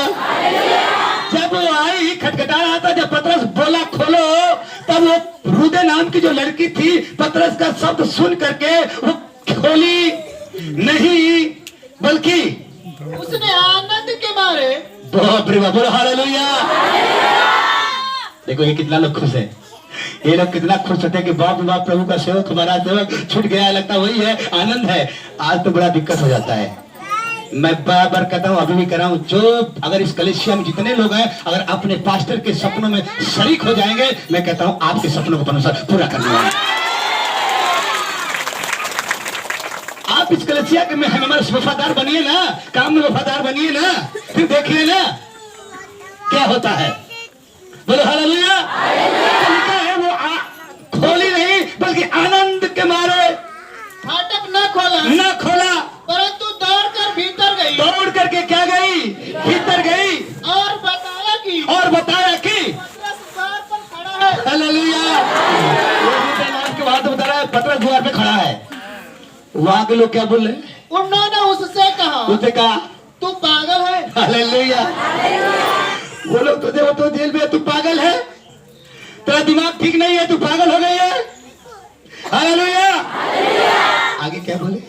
जब वो आई, खटखटा रहा था, जब पतरस बोला खोलो, तब वो रूदे नाम की जो लड़की थी, पतरस का शब्द सुन करके वो खोली नहीं, बल्कि उसने आनंद के मारे, बाप रे बाप, बोलो हालेलुया। देखो ये कितना लोग खुश है, ये लोग कितना खुश होते हैं कि बाप रे बाप, प्रभु का सेवक, हमारा सेवक छूट गया, लगता वही है, आनंद है। आज तो बड़ा दिक्कत हो जाता है। मैं बार बार कहता हूँ, अभी भी कह रहा हूँ, जो अगर इस कलीसिया में जितने लोग हैं, अगर अपने पास्टर के सपनों में शरीक हो जाएंगे, मैं कहता हूँ आपके सपनों को परमेश्वर पूरा कर देगा। आप इस कलीसिया के में हमारे वफादार बनिए ना, काम में वफादार बनिए ना, फिर देखिए ना क्या होता है। बोलो हालेलुया। है वो खोली नहीं, बल्कि आनंद के मारे फाटक न खोला, परंतु दौड़कर भीतर गई। दौड़ करके क्या गई? भीतर गई और बताया कि पतरस द्वार पर खड़ा है। हालेलुया। के बाद बता रहा है पतरस द्वार पे खड़ा है। वहां के लोग क्या बोल रहे? उन्होंने उससे कहा तू पागल है। हालेलुया। वो लोग तुझे, वो तो जेल में, तू पागल है, तेरा दिमाग ठीक नहीं है, तू पागल हो गई है। हालेलुया। आगे क्या बोले?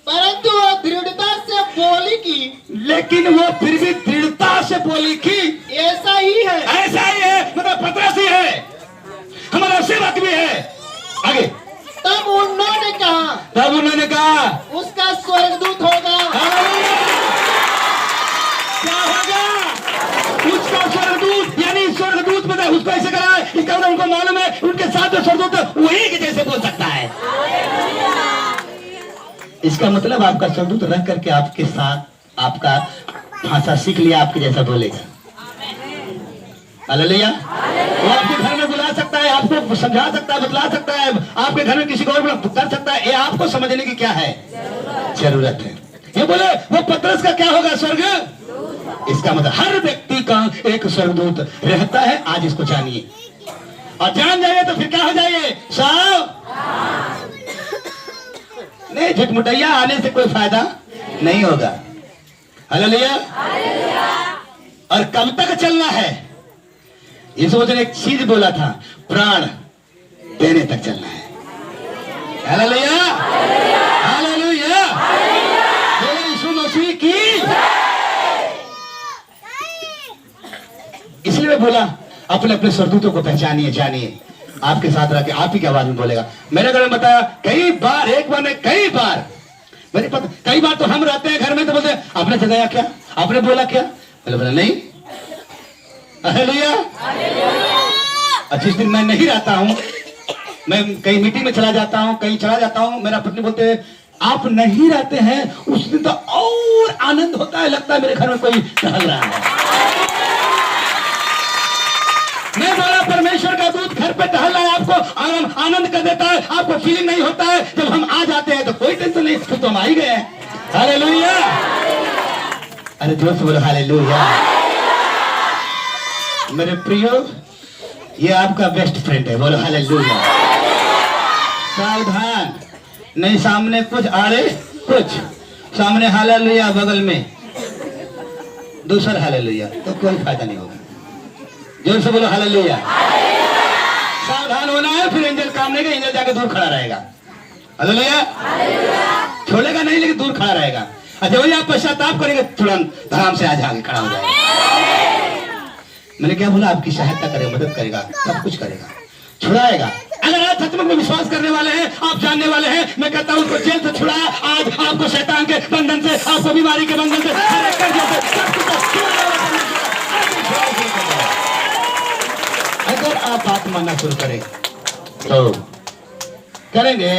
परंतु वो दृढ़ता से बोली कि, लेकिन वो फिर भी दृढ़ता से बोली कि ऐसा ही है, मतलब पतरस ही है, हमारा सेवक भी है। आगे तब उन्होंने कहा उसका स्वर्गदूत होगा। क्या होगा? उसका स्वर्गदूत, यानी स्वर्गदूत मतलब उसको ऐसे करा है, इसका मतलब उनको मालूम है उनके साथ जो स्वर्गदूत है वही के जैसे बोल सकता है। इसका मतलब आपका स्वर्गदूत रह करके आपके साथ आपका भाषा सीख लिया, आपके जैसा बोलेगा। हालेलुया। वो आपके घर में बुला सकता है, आपको समझा सकता है, बतला सकता है, आपके घर में किसी को और कर सकता है। ये आपको समझने की क्या है? जरूरत है। ये बोले वो पतरस का क्या होगा? स्वर्ग। इसका मतलब हर व्यक्ति का एक स्वर्गदूत रहता है। आज इसको जानिए, और जान जाइए तो फिर क्या हो जाइए? नहीं, झुटमुटैया आने से कोई फायदा नहीं होगा। हालेलुया। और कब तक चलना है? यीशु ने एक चीज बोला था, प्राण देने तक चलना है। हालेलुया। हालेलुया। बोलो यीशु मसीह की। इसलिए मैं बोला अपने अपने स्वर्गदूतों को पहचानिए, जानिए, आपके साथ रह के आप ही की आवाज में बोलेगा। मेरे घर में बताया कई बार, एक बार नहीं कई बार, मेरे पता कई बार तो हम रहते हैं घर में तो बोलते आपने जगाया क्या, आपने बोला क्या, मैंने बोला नहीं। हालेलुया। और जिस दिन मैं नहीं रहता हूं, मैं कहीं मीटिंग में चला जाता हूं, कहीं चला जाता हूं, मेरा पत्नी बोलते हैं आप नहीं रहते हैं, उस दिन तो और आनंद होता है, लगता है मेरे घर में कोई टहल रहा है। मैं बोला परमेश्वर का दूत घर पे टहल रहा है, आपको आनंद कर देता है, आपको फीलिंग नहीं होता है। जब हम आ जाते हैं तो कोई टेंशन नहीं, फिर तो हम आ ही गए। हालेलुया। अरे जोर से बोलो हालेलुया। मेरे प्रियो, ये आपका बेस्ट फ्रेंड है, बोलो हालेलुया। सावधान, नहीं सामने कुछ आड़े कुछ, सामने हालेलुया, बगल में दूसरा हालेलुया, तो कोई फायदा नहीं होगा। जोर से बोलो हालेलुया। सावधान होना है, फिर एंजल काम नहीं, एंजल जाके दूर खड़ा रहेगा। हालेलुया। छोड़ेगा नहीं, लेकिन दूर खड़ा रहेगा। अच्छा वही आप पश्चाताप करेंगे, तुरंत धड़ाम से आज आगे खड़ा हो जाएगा। मैंने क्या बोला? आपकी सहायता करेगा, मदद करेगा, सब कुछ करेगा, छुड़ाएगा। अगर आप सचमुच में विश्वास करने वाले हैं, आप जानने वाले हैं, मैं कहता हूं उनको जेल से छुड़ाया, आज आपको शैतान के बंधन से, आपको बीमारी के बंधन से, अगर आप बात मानना शुरू करें तो करेंगे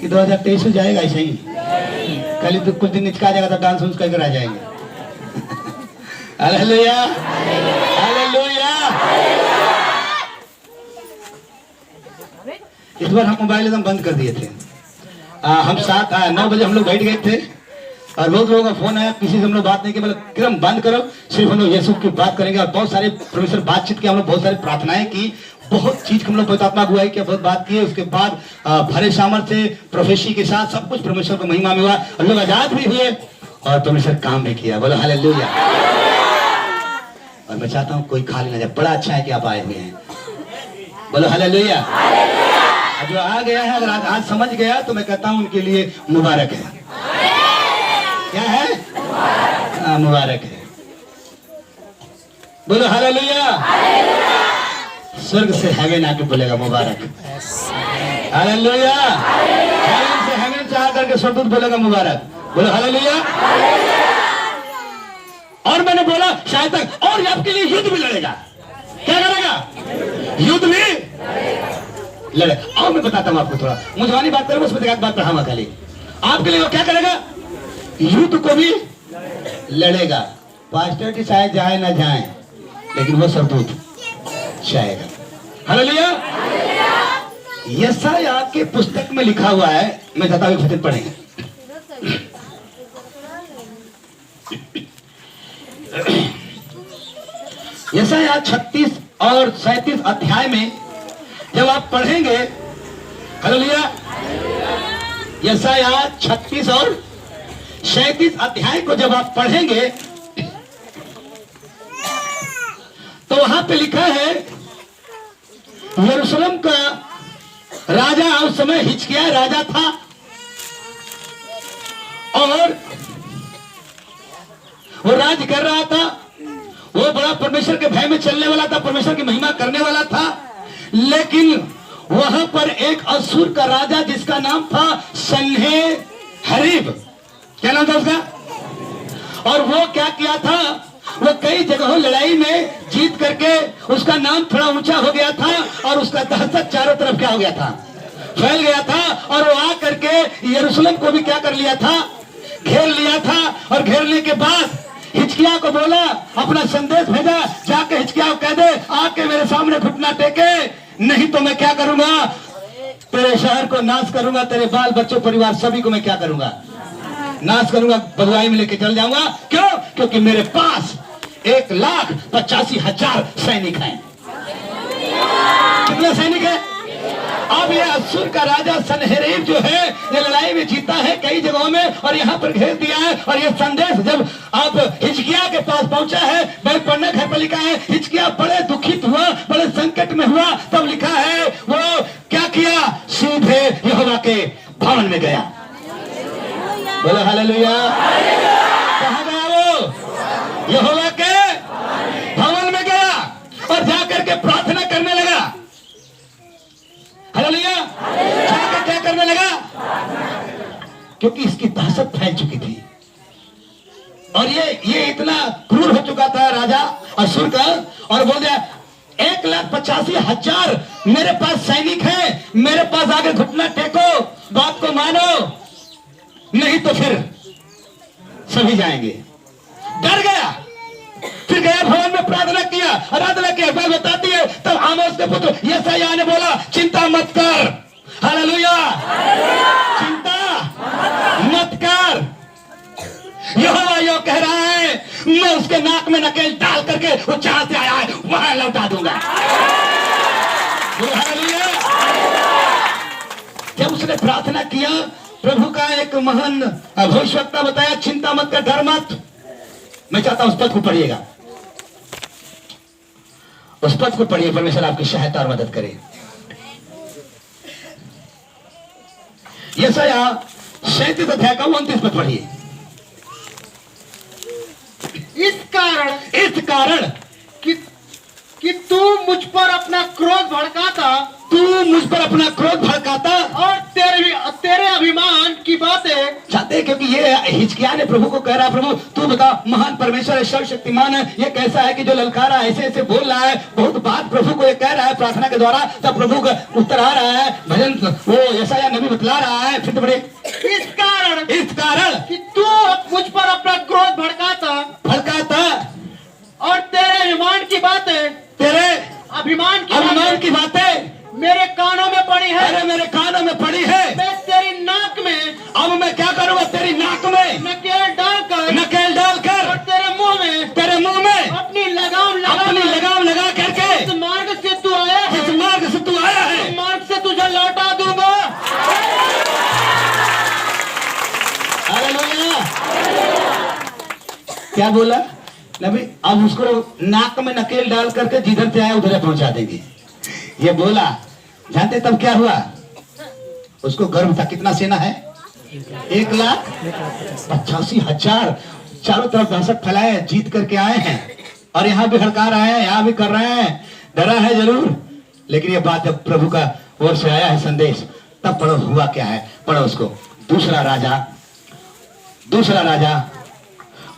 कि 2023 हो जाएगा ऐसे ही, कल तो कुछ दिन निचका जाएगा तो डांस वांस करके रह जाएंगे। हालेलुया। हालेलुया। इस बार हम मोबाइल एकदम बंद कर दिए थे। हम 9 बजे हम लोग बैठ गए थे और बहुत लोगों का फोन आया, किसी से हम लोग बात नहीं की, मतलब एकदम बंद करो, सिर्फ हम लोग यीशु की बात करेंगे। और बहुत सारे परमेश्वर बातचीत की, हम लोग बहुत सारी प्रार्थनाएं की, बहुत चीज हम लोग पवित्रात्मा अगुवाई की, बहुत बात की। उसके बाद भरे सामर्थ्य प्रोफेसी के साथ सब कुछ परमेश्वर को महिमा में हुआ, और लोग आजाद भी हुए और परमेश्वर काम भी किया। बोलो हालेलुया। और मैं चाहता हूँ कोई खाली ना जाए। बड़ा अच्छा है कि आप आए हुए हैं। बोलो हालेलुया। जो आ गया है, अगर आज समझ गया तो मैं कहता हूं उनके लिए मुबारक है। क्या है? मुबारक है। बोलो हालेलुया। स्वर्ग से हेवन आके बोलेगा मुबारक। हालेलुया। हेवन से आकर के स्वर्गदूत बोलेगा मुबारक। बोलो हालेलुया। और मैंने बोला शायद तक और आपके लिए युद्ध भी लड़ेगा। क्या करेगा? युद्ध भी लड़ेगा। और मैं बताता हूं आपको, थोड़ा मुझे बात करूंगा, उसमें एक बात पढ़ाऊंगा खाली। आपके लिए वो क्या करेगा? युद्ध को भी लड़ेगा। पास्टर की शायद जाए ना जाए, लेकिन वो स्वर्गदूत जाएगा। हालेलुया। यशायाह के पुस्तक में लिखा हुआ है, मैं बताता हूं, वचन पढ़ेंगे। यशायाह 36 और 37 अध्याय में जब आप पढ़ेंगे, हालेलुया, यशायाह 36 और 37 अध्याय को जब आप पढ़ेंगे तो वहां पे लिखा है, यरूशलेम का राजा उस समय हिजकिय्याह राजा था और वो राज कर रहा था। वो बड़ा परमेश्वर के भय में चलने वाला था, परमेश्वर की महिमा करने वाला था। लेकिन वहां पर एक असूर का राजा जिसका नाम था सन्हेरीब, क्या नाम था उसका? और वो क्या किया था, वो कई जगहों लड़ाई में जीत करके उसका नाम थोड़ा ऊंचा हो गया था और उसका दहशत चारों तरफ क्या हो गया था, फैल गया था। और वो आ करके यरूशलेम को भी क्या कर लिया था, घेर लिया था। और घेरने के बाद हिजकिय्याह को बोला, अपना संदेश भेजा, जाके हिजकिय्याह को कह दे आके मेरे सामने घुटना टेके, नहीं तो मैं क्या करूंगा, तेरे शहर को नाश करूंगा, तेरे बाल बच्चों परिवार सभी को मैं क्या करूंगा, नाश करूंगा, बदवाई में लेके चल जाऊंगा। क्यों? क्योंकि मेरे पास 1,85,000 सैनिक हैं। कितने सैनिक हैं? अब ये असूर का राजा सन्हेरीब जो है, ये लड़ाई में जीता है कई जगहों में और यहाँ पर घेर दिया है। और ये संदेश जब अब हिजकिय्याह के पास पहुंचा है, मैं पढ़ने घर पर लिखा है, हिजकिय्याह बड़े दुखित हुआ, बड़े संकट में हुआ। तब लिखा है वो क्या किया, सीधे यहोवा के भवन में गया। बोलो हालेलुया। कहाँ गया वो? यहोवा के भवन में गया और जाकर के प्रार्थना करने लगा। हालेलुया। जाकर क्या करने लगा? क्योंकि इसकी दहशत फैल चुकी थी और ये इतना क्रूर हो चुका था राजा असूर का। और बोल दिया 1,85,000 मेरे पास सैनिक हैं, मेरे पास आगे घुटना टेको, बात को मानो, नहीं तो फिर सभी जाएंगे। डर गया, फिर गया भवन में प्रार्थना किया, आराधना किया। बात बताती है तब आमोस के पुत्र यशायाह ने बोला, चिंता मत कर। हालेलुया। चिंता मत कर, यहोवा यो कह रहा है, मैं उसके नाक में नकेल डाल करके वो जहां से आया है वहां लौटा दूंगा। हालेलुया। जब उसने प्रार्थना किया, प्रभु का एक महान भविष्यवक्ता बताया, चिंता मत कर, डर मत। मैं चाहता हूं उस पद को पढ़िएगा, उस पद को पढ़िए, परमेश्वर आपकी सहायता और मदद करे। यशायाह 37 अध्याय का 29 पद पढ़िए। इस कारण कि तू मुझ पर अपना क्रोध भड़काता, और तेरे अभिमान की बातें चाहते, क्योंकि ये हिजकिय्याह ने प्रभु को कह रहा, प्रभु तू बता, महान परमेश्वर है, सर्वशक्तिमान है, ये कैसा है कि जो ललकारा ऐसे ऐसे बोल रहा है, बहुत बात प्रभु को ये कह रहा है प्रार्थना के द्वारा। तब प्रभु का उत्तर आ रहा है, भजन वो यशायाह नबी बतला रहा है। फिर बड़े इस कारण कि तू मुझ पर अपना क्रोध भड़काता और तेरे अभिमान की बातें मेरे कानों में पड़ी है। अरे मेरे कानों में पड़ी है। मैं तेरी नाक में, अब मैं क्या करूंगा, तेरी नाक में नकेल डालकर और तेरे मुंह में अपनी लगाम लगा करके जिस मार्ग से तू आया है, उस मार्ग से तुझे लौटा दूंगा। हालेलुया। क्या बोला नबी? अब उसको नाक में नकेल डाल करके जिधर से आया उधर पहुंचा देंगे। ये बोला, जानते तब क्या हुआ? उसको गर्व था। कितना सेना है? 1,85,000। चारों तरफ दहशत फैलाए, जीत करके आए हैं और यहाँ भी हड़का रहे हैं, यहाँ भी कर रहे हैं। डरा है जरूर, लेकिन ये बात जब प्रभु का ओर से आया है संदेश, तब पढ़ो हुआ क्या है। पढ़ो उसको। दूसरा राजा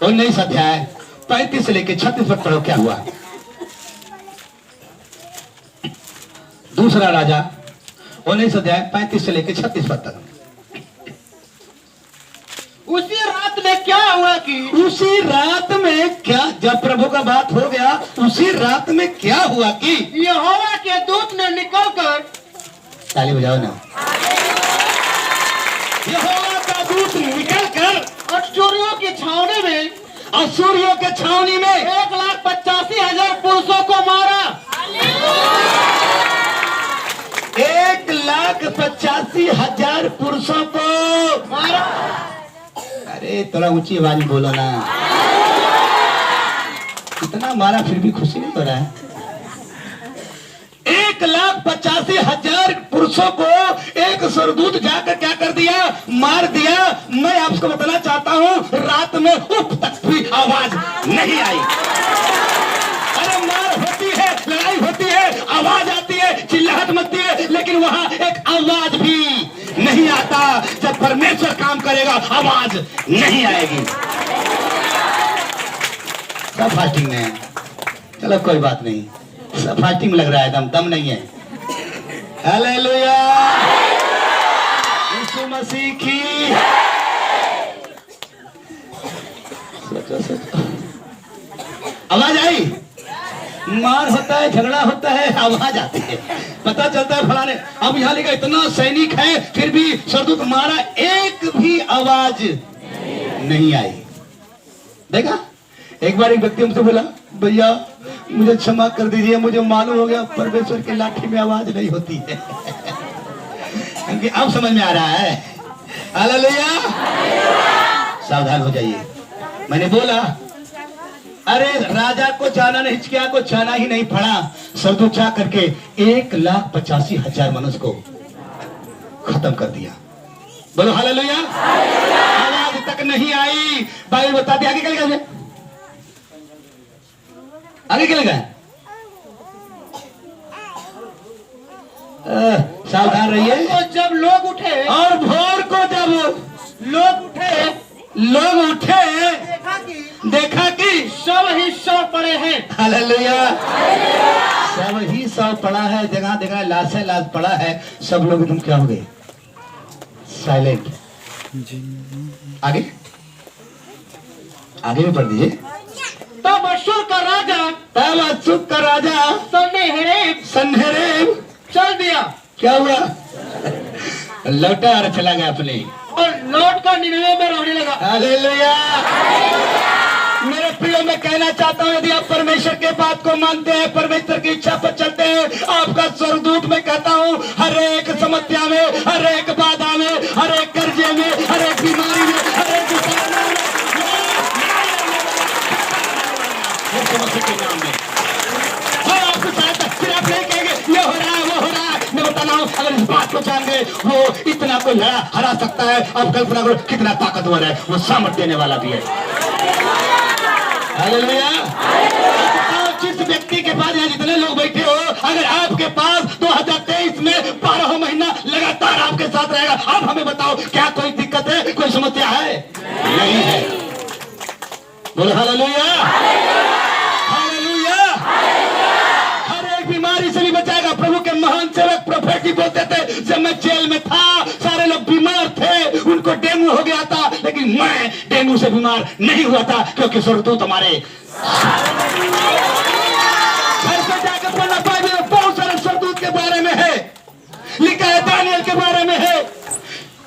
19 अध्याय 35 से लेकर 36 तक पढ़ो क्या हुआ। दूसरा राजा 19 अध्याय 35 से लेकर 36 पद तक। उसी रात में क्या हुआ कि उसी रात में क्या, जब प्रभु का बात हो गया, उसी रात में क्या हुआ कि यहोवा के दूत ने निकलकर, ताली बजाओ ना, यहोवा का दूत निकलकर अश्शूरियों की छावनी में 1,85,000 पुरुषों को मारा। 1,85,000 पुरुषों को मारा। अरे थोड़ा ऊंची आवाज में बोलो ना। इतना मारा फिर भी खुशी नहीं हो रहा है। 1,85,000 पुरुषों को एक स्वर्गदूत जाकर क्या कर दिया? मार दिया। मैं आपको बताना चाहता हूं, रात में उफ तक भी आवाज नहीं आई। अरे मार होती है, लड़ाई होती है, आवाज आती है, चिल्लाहट मचती है, लेकिन वहां एक आवाज भी नहीं आता। जब परमेश्वर काम करेगा आवाज नहीं आएगी। सब फास्टिंग में है, चलो कोई बात नहीं, सब फास्टिंग लग रहा है, दम नहीं है। हालेलुया, यीशु मसीह की। आवाज आई, मार होता है, झगड़ा होता है, आवाज आती है, पता चलता है फलाने। अब यहाँ लिखा इतना सैनिक है फिर भी स्वर्गदूत मारा, एक भी आवाज नहीं आई। देखा, एक बार एक व्यक्ति हमसे बोला, भैया मुझे क्षमा कर दीजिए, मुझे मालूम हो गया परमेश्वर की लाठी में आवाज नहीं होती है। क्योंकि अब समझ में आ रहा है। हालेलुया, सावधान हो जाइए। मैंने बोला, अरे राजा को जाना नहीं, हिचकिया को जाना ही नहीं पड़ा। स्वर्गदूत जा करके 1,85,000 मनुष्य को खत्म कर दिया। बोलो हालेलुया। आवाज तक नहीं आई। बाइबल बताती आगे क्या लिखा है? आगे क्या लिखा है? सावधान रहिए। तो जब लोग उठे, और भोर को जब लोग उठे देखा कि सब ही सौ पड़े हैं। हालेलुया, सब ही सौ पड़ा है, जगह जगह लाश पड़ा है। सब लोग एकदम क्या हो गए? साइलेंट। आगे भी पढ़ दीजिए। तब अश्शूर का राजा सन्हेरेब चल दिया। क्या हुआ? लौटा और चला गया अपने, और लौट कर निनवे में रहने लगा। हालेलुया। मेरे प्रियो, मैं कहना चाहता हूँ, यदि आप परमेश्वर के बात को मानते हैं, परमेश्वर की इच्छा पर चलते हैं, आपका स्वर्गदूत मैं कहता हूँ हर एक समस्या में, हर एक बाधा में, हर एक कर्जे में, हर एक बीमारी में, हर एक समस्या के नाम में आपको सहायता। फिर आप नहीं कहेंगे ये हो रहा है, वो हो रहा है। मैं बता रहा हूँ, अगर इस बात को जान गए, वो इतना को हरा सकता है। अब कल्पना करो कितना ताकतवर है, वो सामर्थ देने वाला भी है। हालेलुया। जिस व्यक्ति के पास यहाँ जितने लोग बैठे हो, अगर आपके पास 2023 में 12 महीना लगातार आपके साथ रहेगा, आप हमें बताओ क्या कोई दिक्कत है, कोई समस्या है? नहीं है। बोलो हालेलुया। हालेलुया। हर एक बीमारी से भी बचाएगा। प्रभु के महान सेवक प्रोफेट जी बोलते थे, जब मैं जेल में था सारे लोग बीमार थे, उनको डेंगू हो गया था, लेकिन मैं डेंगू से बीमार नहीं हुआ था, क्योंकि स्वर्गदूत हमारे घर से जाकर पढ़ना बाइबल में बहुत सारे स्वर्गदूत के बारे में है लिखा है, दानियल के बारे में है,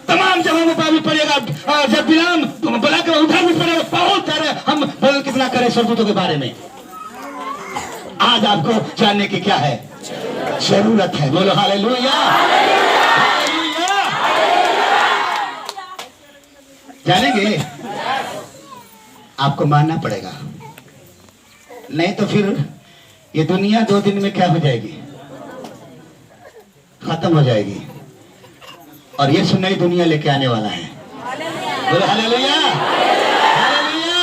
तमाम जगहों में बाइबल पढ़ेगा। जब बिलाम बुला कर उधर भी पढ़ेगा, बहुत सारे। हम बोल कितना करें स्वर्गदूतों के बारे में। आज आपको जानने की क्या है? जरूरत है। बोलो हालेलुया। हालेलुया। जानेंगे, आपको मानना पड़ेगा, नहीं तो फिर ये दुनिया 2 दिन में क्या हो जाएगी? खत्म हो जाएगी और यीशु नई दुनिया लेके आने वाला है। बोलो हालेलुया, हालेलुया।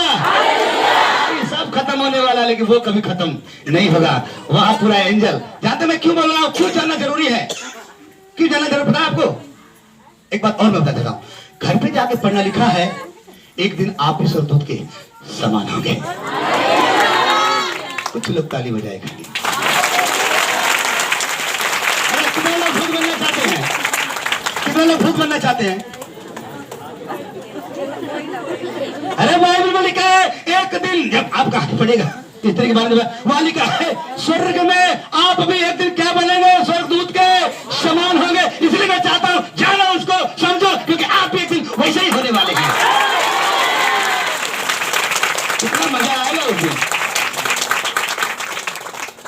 ये सब खत्म होने वाला, लेकिन वो कभी खत्म नहीं होगा। वहां पूरा एंजल, जानते मैं क्यों बोल रहा हूं, क्यों जानना जरूरी है, क्यों जानना जरूरी पता है आपको? एक बात और मैं बता देता हूं, घर पे जाके पढ़ना लिखा है एक दिन आप भी स्वर्गदूत के समान होंगे। कुछ लोग ताली बजाएगा। कितने लोग भूत बनना चाहते हैं? कितने लोग भूत बनना चाहते हैं? अरे बाइबल में लिखा है एक दिन जब आपका हाथ पड़ेगा तीसरे के बारे में वहां लिखा है स्वर्ग में आप भी एक दिन क्या बनेंगे, स्वर्गदूत के समान होंगे। इसलिए मैं चाहता हूं जानो उसको समझो, क्योंकि आप भी एक दिन वैसे ही होने वाले हैं। कितना मजा आएगा उस दिन।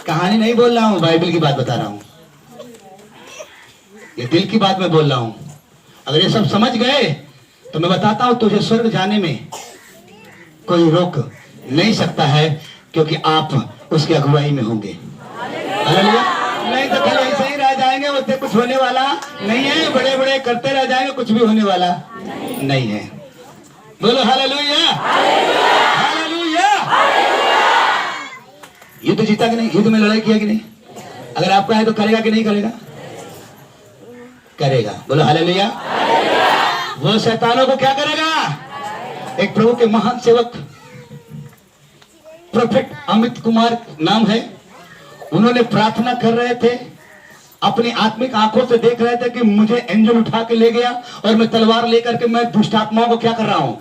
कहानी नहीं बोल रहा हूं, बाइबल की बात बता रहा हूं, ये दिल की बात मैं बोल रहा हूं। अगर ये सब समझ गए तो मैं बताता हूं तुझे स्वर्ग जाने में कोई रोक नहीं सकता है, क्योंकि आप उसकी अगुवाई में होंगे। हालेलुया। नहीं तो खाली ऐसे ही रह जाएंगे, उससे कुछ होने वाला नहीं है। बड़े बड़े करते रह जाएंगे, कुछ भी होने वाला नहीं है। बोलो हालेलुया, हालेलुया। युद्ध जीता कि नहीं? युद्ध में लड़ाई किया कि नहीं? अगर आपका है तो करेगा कि नहीं करेगा? करेगा। बोलो हालेलुया। वो शैतानों को क्या करेगा? एक प्रभु के महान सेवक प्रोफेट अमित कुमार नाम है, उन्होंने प्रार्थना कर रहे थे, अपनी आत्मिक आंखों से देख रहे थे कि मुझे एंजल उठा के ले गया और मैं तलवार लेकर के मैं दुष्ट आत्माओं को क्या कर रहा हूं?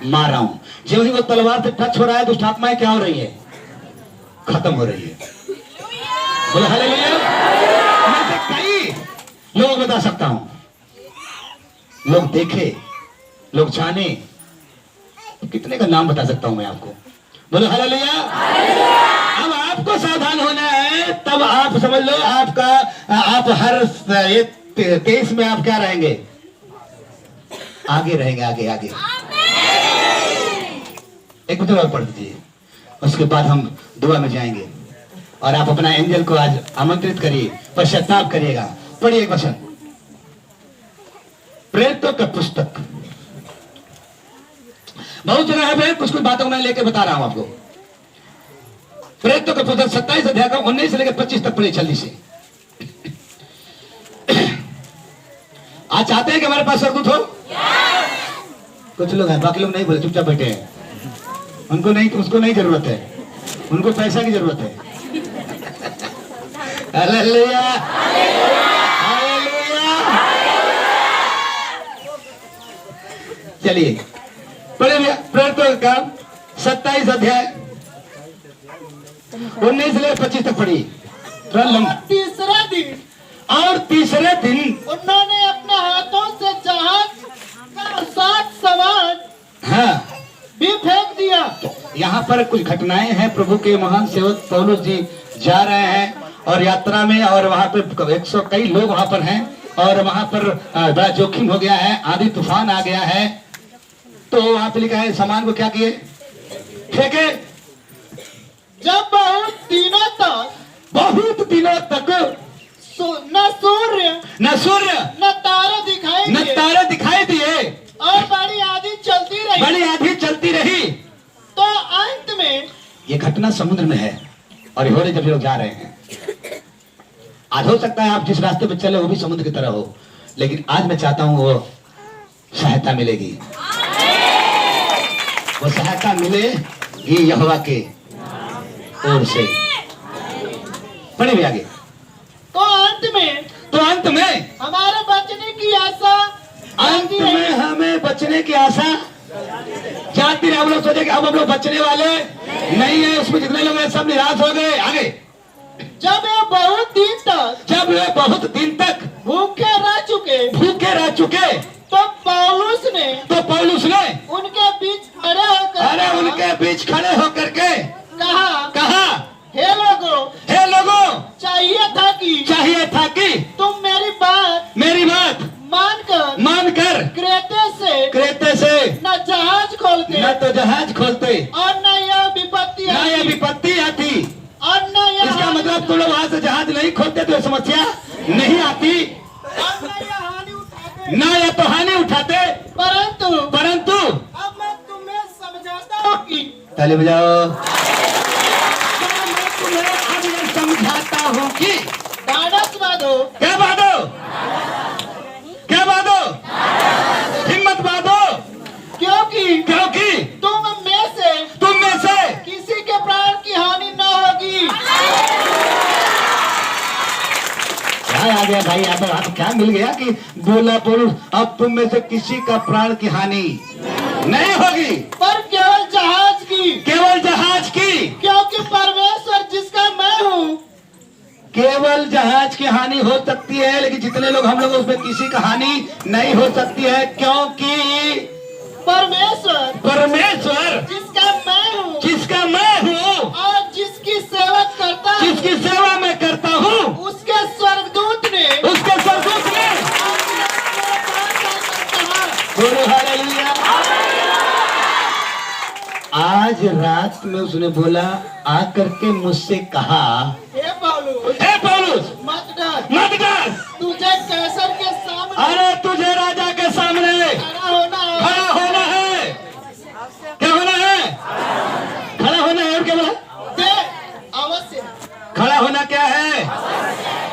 मार रहा हूं। जब ही वो तलवार से टच हो रहा है, दुष्ट आत्माएं क्या हो रही है? खत्म हो रही है। बोलो हालेलुया। मैं से कई लोग बता सकता हूं, लोग देखे, लोग जाने, कितने का नाम बता सकता हूं मैं आपको। बोलो हालेलुया। अब आपको सावधान होना है, तब आप समझ लो आपका आप हर 23 में आप क्या रहेंगे? आगे रहेंगे, आगे आगे। एक मिनट और पढ़ दीजिए, उसके बाद हम दुआ में जाएंगे और आप अपना एंजल को आज आमंत्रित करिए, पश्चाताप करिएगा। पढ़िए एक वचन, प्रेरितों का पुस्तक, बहुत जगह है, मैं कुछ कुछ बातों में लेके बता रहा हूं आपको। प्रेरितों का पुस्तक 27 अध्याय का 19 से लेकर 25 तक पढ़िए जल्दी से। आज चाहते हैं कि हमारे पास स्वर्गदूत हो? कुछ लोग हैं, बाकी लोग नहीं बोले, चुपचाप बैठे हैं। उनको नहीं, उसको नहीं जरूरत है, उनको पैसा की जरूरत है। Hallelujah, hallelujah. चलिए पढ़े भैया, प्रेरितों का 27 अध्याय 19 से 25 तक पढ़ी। तीसरा दिन, और तीसरे दिन उन्होंने अपने हाथों से जहाज का 7 सामान हाँ भी फेंक दिया। यहाँ पर कुछ घटनाएं हैं। प्रभु के महान सेवक पौलुस जी जा रहे हैं और यात्रा में, और वहां पर 100 कई लोग वहां पर हैं, और वहां पर बड़ा जोखिम हो गया है, आंधी तूफान आ गया है। तो वहां पे लिखा है सामान को क्या किए? फेंके। जब बहुत दिनों तक न सूर्य न तारे दिखाई दिए और बड़ी आंधी चलती रही। तो अंत में, ये घटना समुद्र में है और ये हो रही जब लोग जा रहे हैं। आज हो सकता है आप जिस रास्ते पे चले वो भी समुद्र की तरह हो, लेकिन आज मैं चाहता हूं वो सहायता मिलेगी, वो सहायता मिलेगी यहोवा के ओर से। पढ़े भी आगे। तो अंत में हमारे बचने की आशा, अंत में हमें बचने की आशा जाती रही। हम लोग सोचे कि अब हम लोग बचने वाले नहीं है, उसमें जितने लोग हैं सब निराश हो गए। आगे, जब वे बहुत दिन तक भूखे रह चुके, तो पौलुस ने उनके बीच खड़े होकर के कहा, हे लोगों, चाहिए था कि तुम मेरी बात मानकर क्रेते से न जहाज खोलते और न यह विपत्ति आती। और न इसका मतलब तुम लोग वहां से जहाज नहीं खोलते तो समस्या नहीं आती। होती, ना या तो हानि उठाते, परंतु अब मैं तुम्हें समझाता हूँ कि ताली बजाओ। मैं तुम्हें अब ये समझाता हूँ कि ढाढ़स बांधो, क्या बांधो, क्या बांधो, हिम्मत बांधो, क्योंकि तुम में से किसी के प्राण की हानि न होगी। क्या आ गया भाई, आप क्या मिल गया कि बोला पुरुष, अब तुम में से किसी का प्राण की हानि नहीं होगी, पर केवल जहाज की, केवल जहाज की, क्योंकि परमेश्वर जिसका मैं हूँ, केवल जहाज की हानि हो सकती है, लेकिन जितने लोग हम लोग उसमें किसी का हानि नहीं हो सकती है, क्योंकि परमेश्वर जिसका मैं हूँ और जिसकी सेवा मैं करता हूँ, उसके स्वर्गदूत ने बोलो हालेलुया। आज रात में उसने बोला, आकर के मुझसे कहा, हे पौलुस मत डर, तुझे कैसर के सामने, अरे तुझे राजा के सामने खड़ा होना है। क्या होना है? खड़ा होना है। और क्या बोला? अवश्य। खड़ा होना क्या है?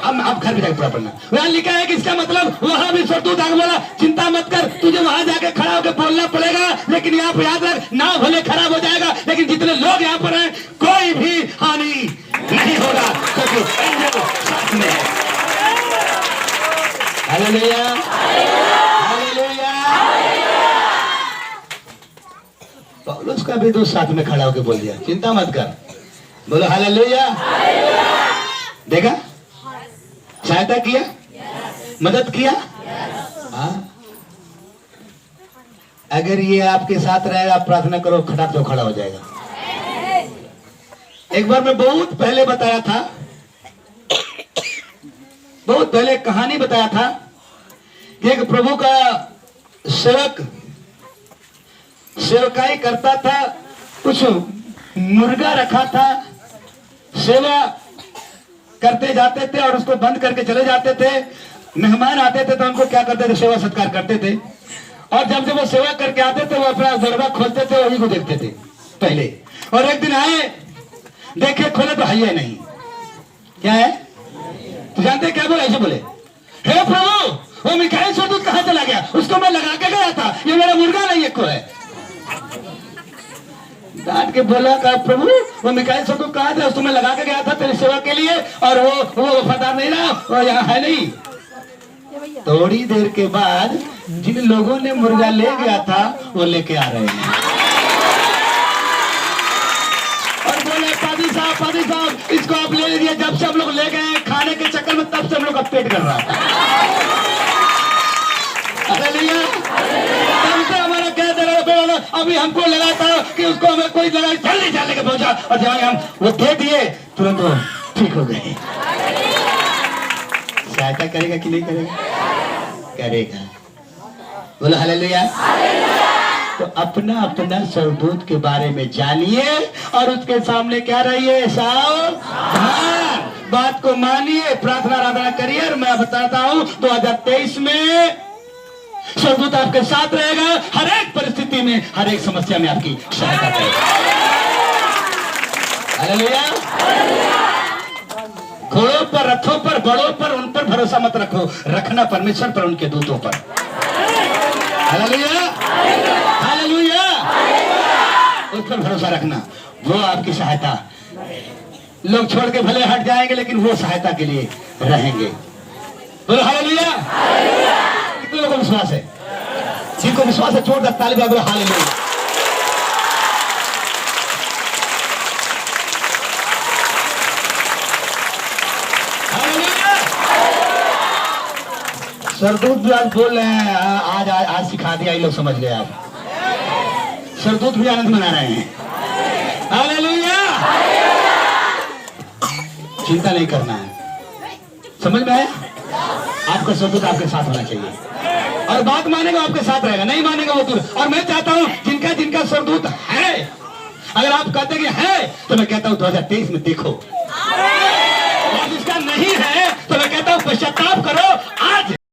अब घर में जाकर पूरा पढ़ना। वहां लिखा है कि इसका मतलब वहां भी स्वर्गदूत आगे बोला, चिंता मत कर, तुझे वहां जाके खड़ा होकर बोलना पड़ेगा, लेकिन यहाँ पे याद रख, नाव भले खराब हो जाएगा, लेकिन जितने लोग यहाँ पर हैं कोई भी हानि नहीं होगा, क्योंकि एंजल साथ में है। Hallelujah, hallelujah. पौलुस का भी दोस्त साथ में खड़ा होकर बोल दिया, चिंता मत कर, बोलो हालेलुया। देखा, सहायता किया, मदद किया। अगर ये आपके साथ रहेगा, प्रार्थना करो, खड़ा तो खड़ा हो जाएगा। एक बार मैं बहुत पहले बताया था, बहुत पहले कहानी बताया था कि एक प्रभु का सेवक सेवकाई करता था, कुछ मुर्गा रखा था, सेवा करते जाते थे और उसको बंद करके चले जाते थे। मेहमान आते थे तो उनको क्या करते थे, सेवा सत्कार करते थे, और जब वो सेवा करके आते थे वो अपना दरवाजा खोलते थे, वही को देखते थे पहले। और एक दिन आए, देखे, खोले तो है नहीं। क्या है तो जानते क्या बोले? ऐसे बोले, हे प्रभु, वो मिखाइल स्वर्गदूत कहाँ चला गया? उसको मैं लगा के गया था, ये मेरा मुर्गा नहीं है, को है। डांट के बोला, कहा प्रभु, वो मिखाइल स्वर्गदूत कहाँ था? उसको मैं लगा के गया था तेरी सेवा के लिए, और वो वफादार नहीं रहा, वो यहाँ है नहीं। थोड़ी देर के बाद जिन लोगों ने मुर्गा ले गया था वो लेके आ रहे हैं और बोले, पादी साहब, इसको आप ले लीजिए। जब से हम लोग ले गए खाने के चक्कर में, तब से हम लोग का पेट कर रहा था। हालेलुया। तब से हमारा क्या दे रहा, अभी हमको लगा था कि उसको हमें कोई लगा, जल्दी चल लेके पहुंचा, और जब हम वो दे दिए तुरंत वो ठीक हो गए। सहायता करेगा कि नहीं करेगा? करेगा, बोलो हालेलुया। तो अपना अपना स्वर्गदूत के बारे में जानिए और उसके सामने क्या रहिए, सावधान, बात को मानिए, प्रार्थना आराधना करिए। और मैं बताता हूं 2023 में स्वर्गदूत आपके साथ रहेगा, हर एक परिस्थिति में, हर एक समस्या में आपकी सहायता करेगा। हालेलुया। घोड़ों पर, रथों पर, बड़ों पर, उन पर भरोसा मत रखो, रखना परमेश्वर पर, उनके दूतों पर। Hallelujah, hallelujah. उस पर भरोसा रखना, वो आपकी सहायता। लोग छोड़ के भले हट जाएंगे, लेकिन वो सहायता के लिए रहेंगे। बोलो हालेलुया। कितने लोगों को विश्वास है? जिनको विश्वास है छोड़ दे, ताली बजाओ, बोलो हालेलुया। सरदूत भी आज बोल रहे हैं, आज सिखा दिया, ये लोग समझ गए। आज सरदूत भी आनंद मना रहे हैं। हालेलुया। चिंता नहीं करना है, समझ में आया? आपका सरदूत आपके साथ होना चाहिए, और बात मानेगा आपके साथ रहेगा, नहीं मानेगा वो दूर। और मैं चाहता हूं जिनका जिनका सरदूत है, अगर आप कहते कि है, तो मैं कहता हूं 2023 में देखो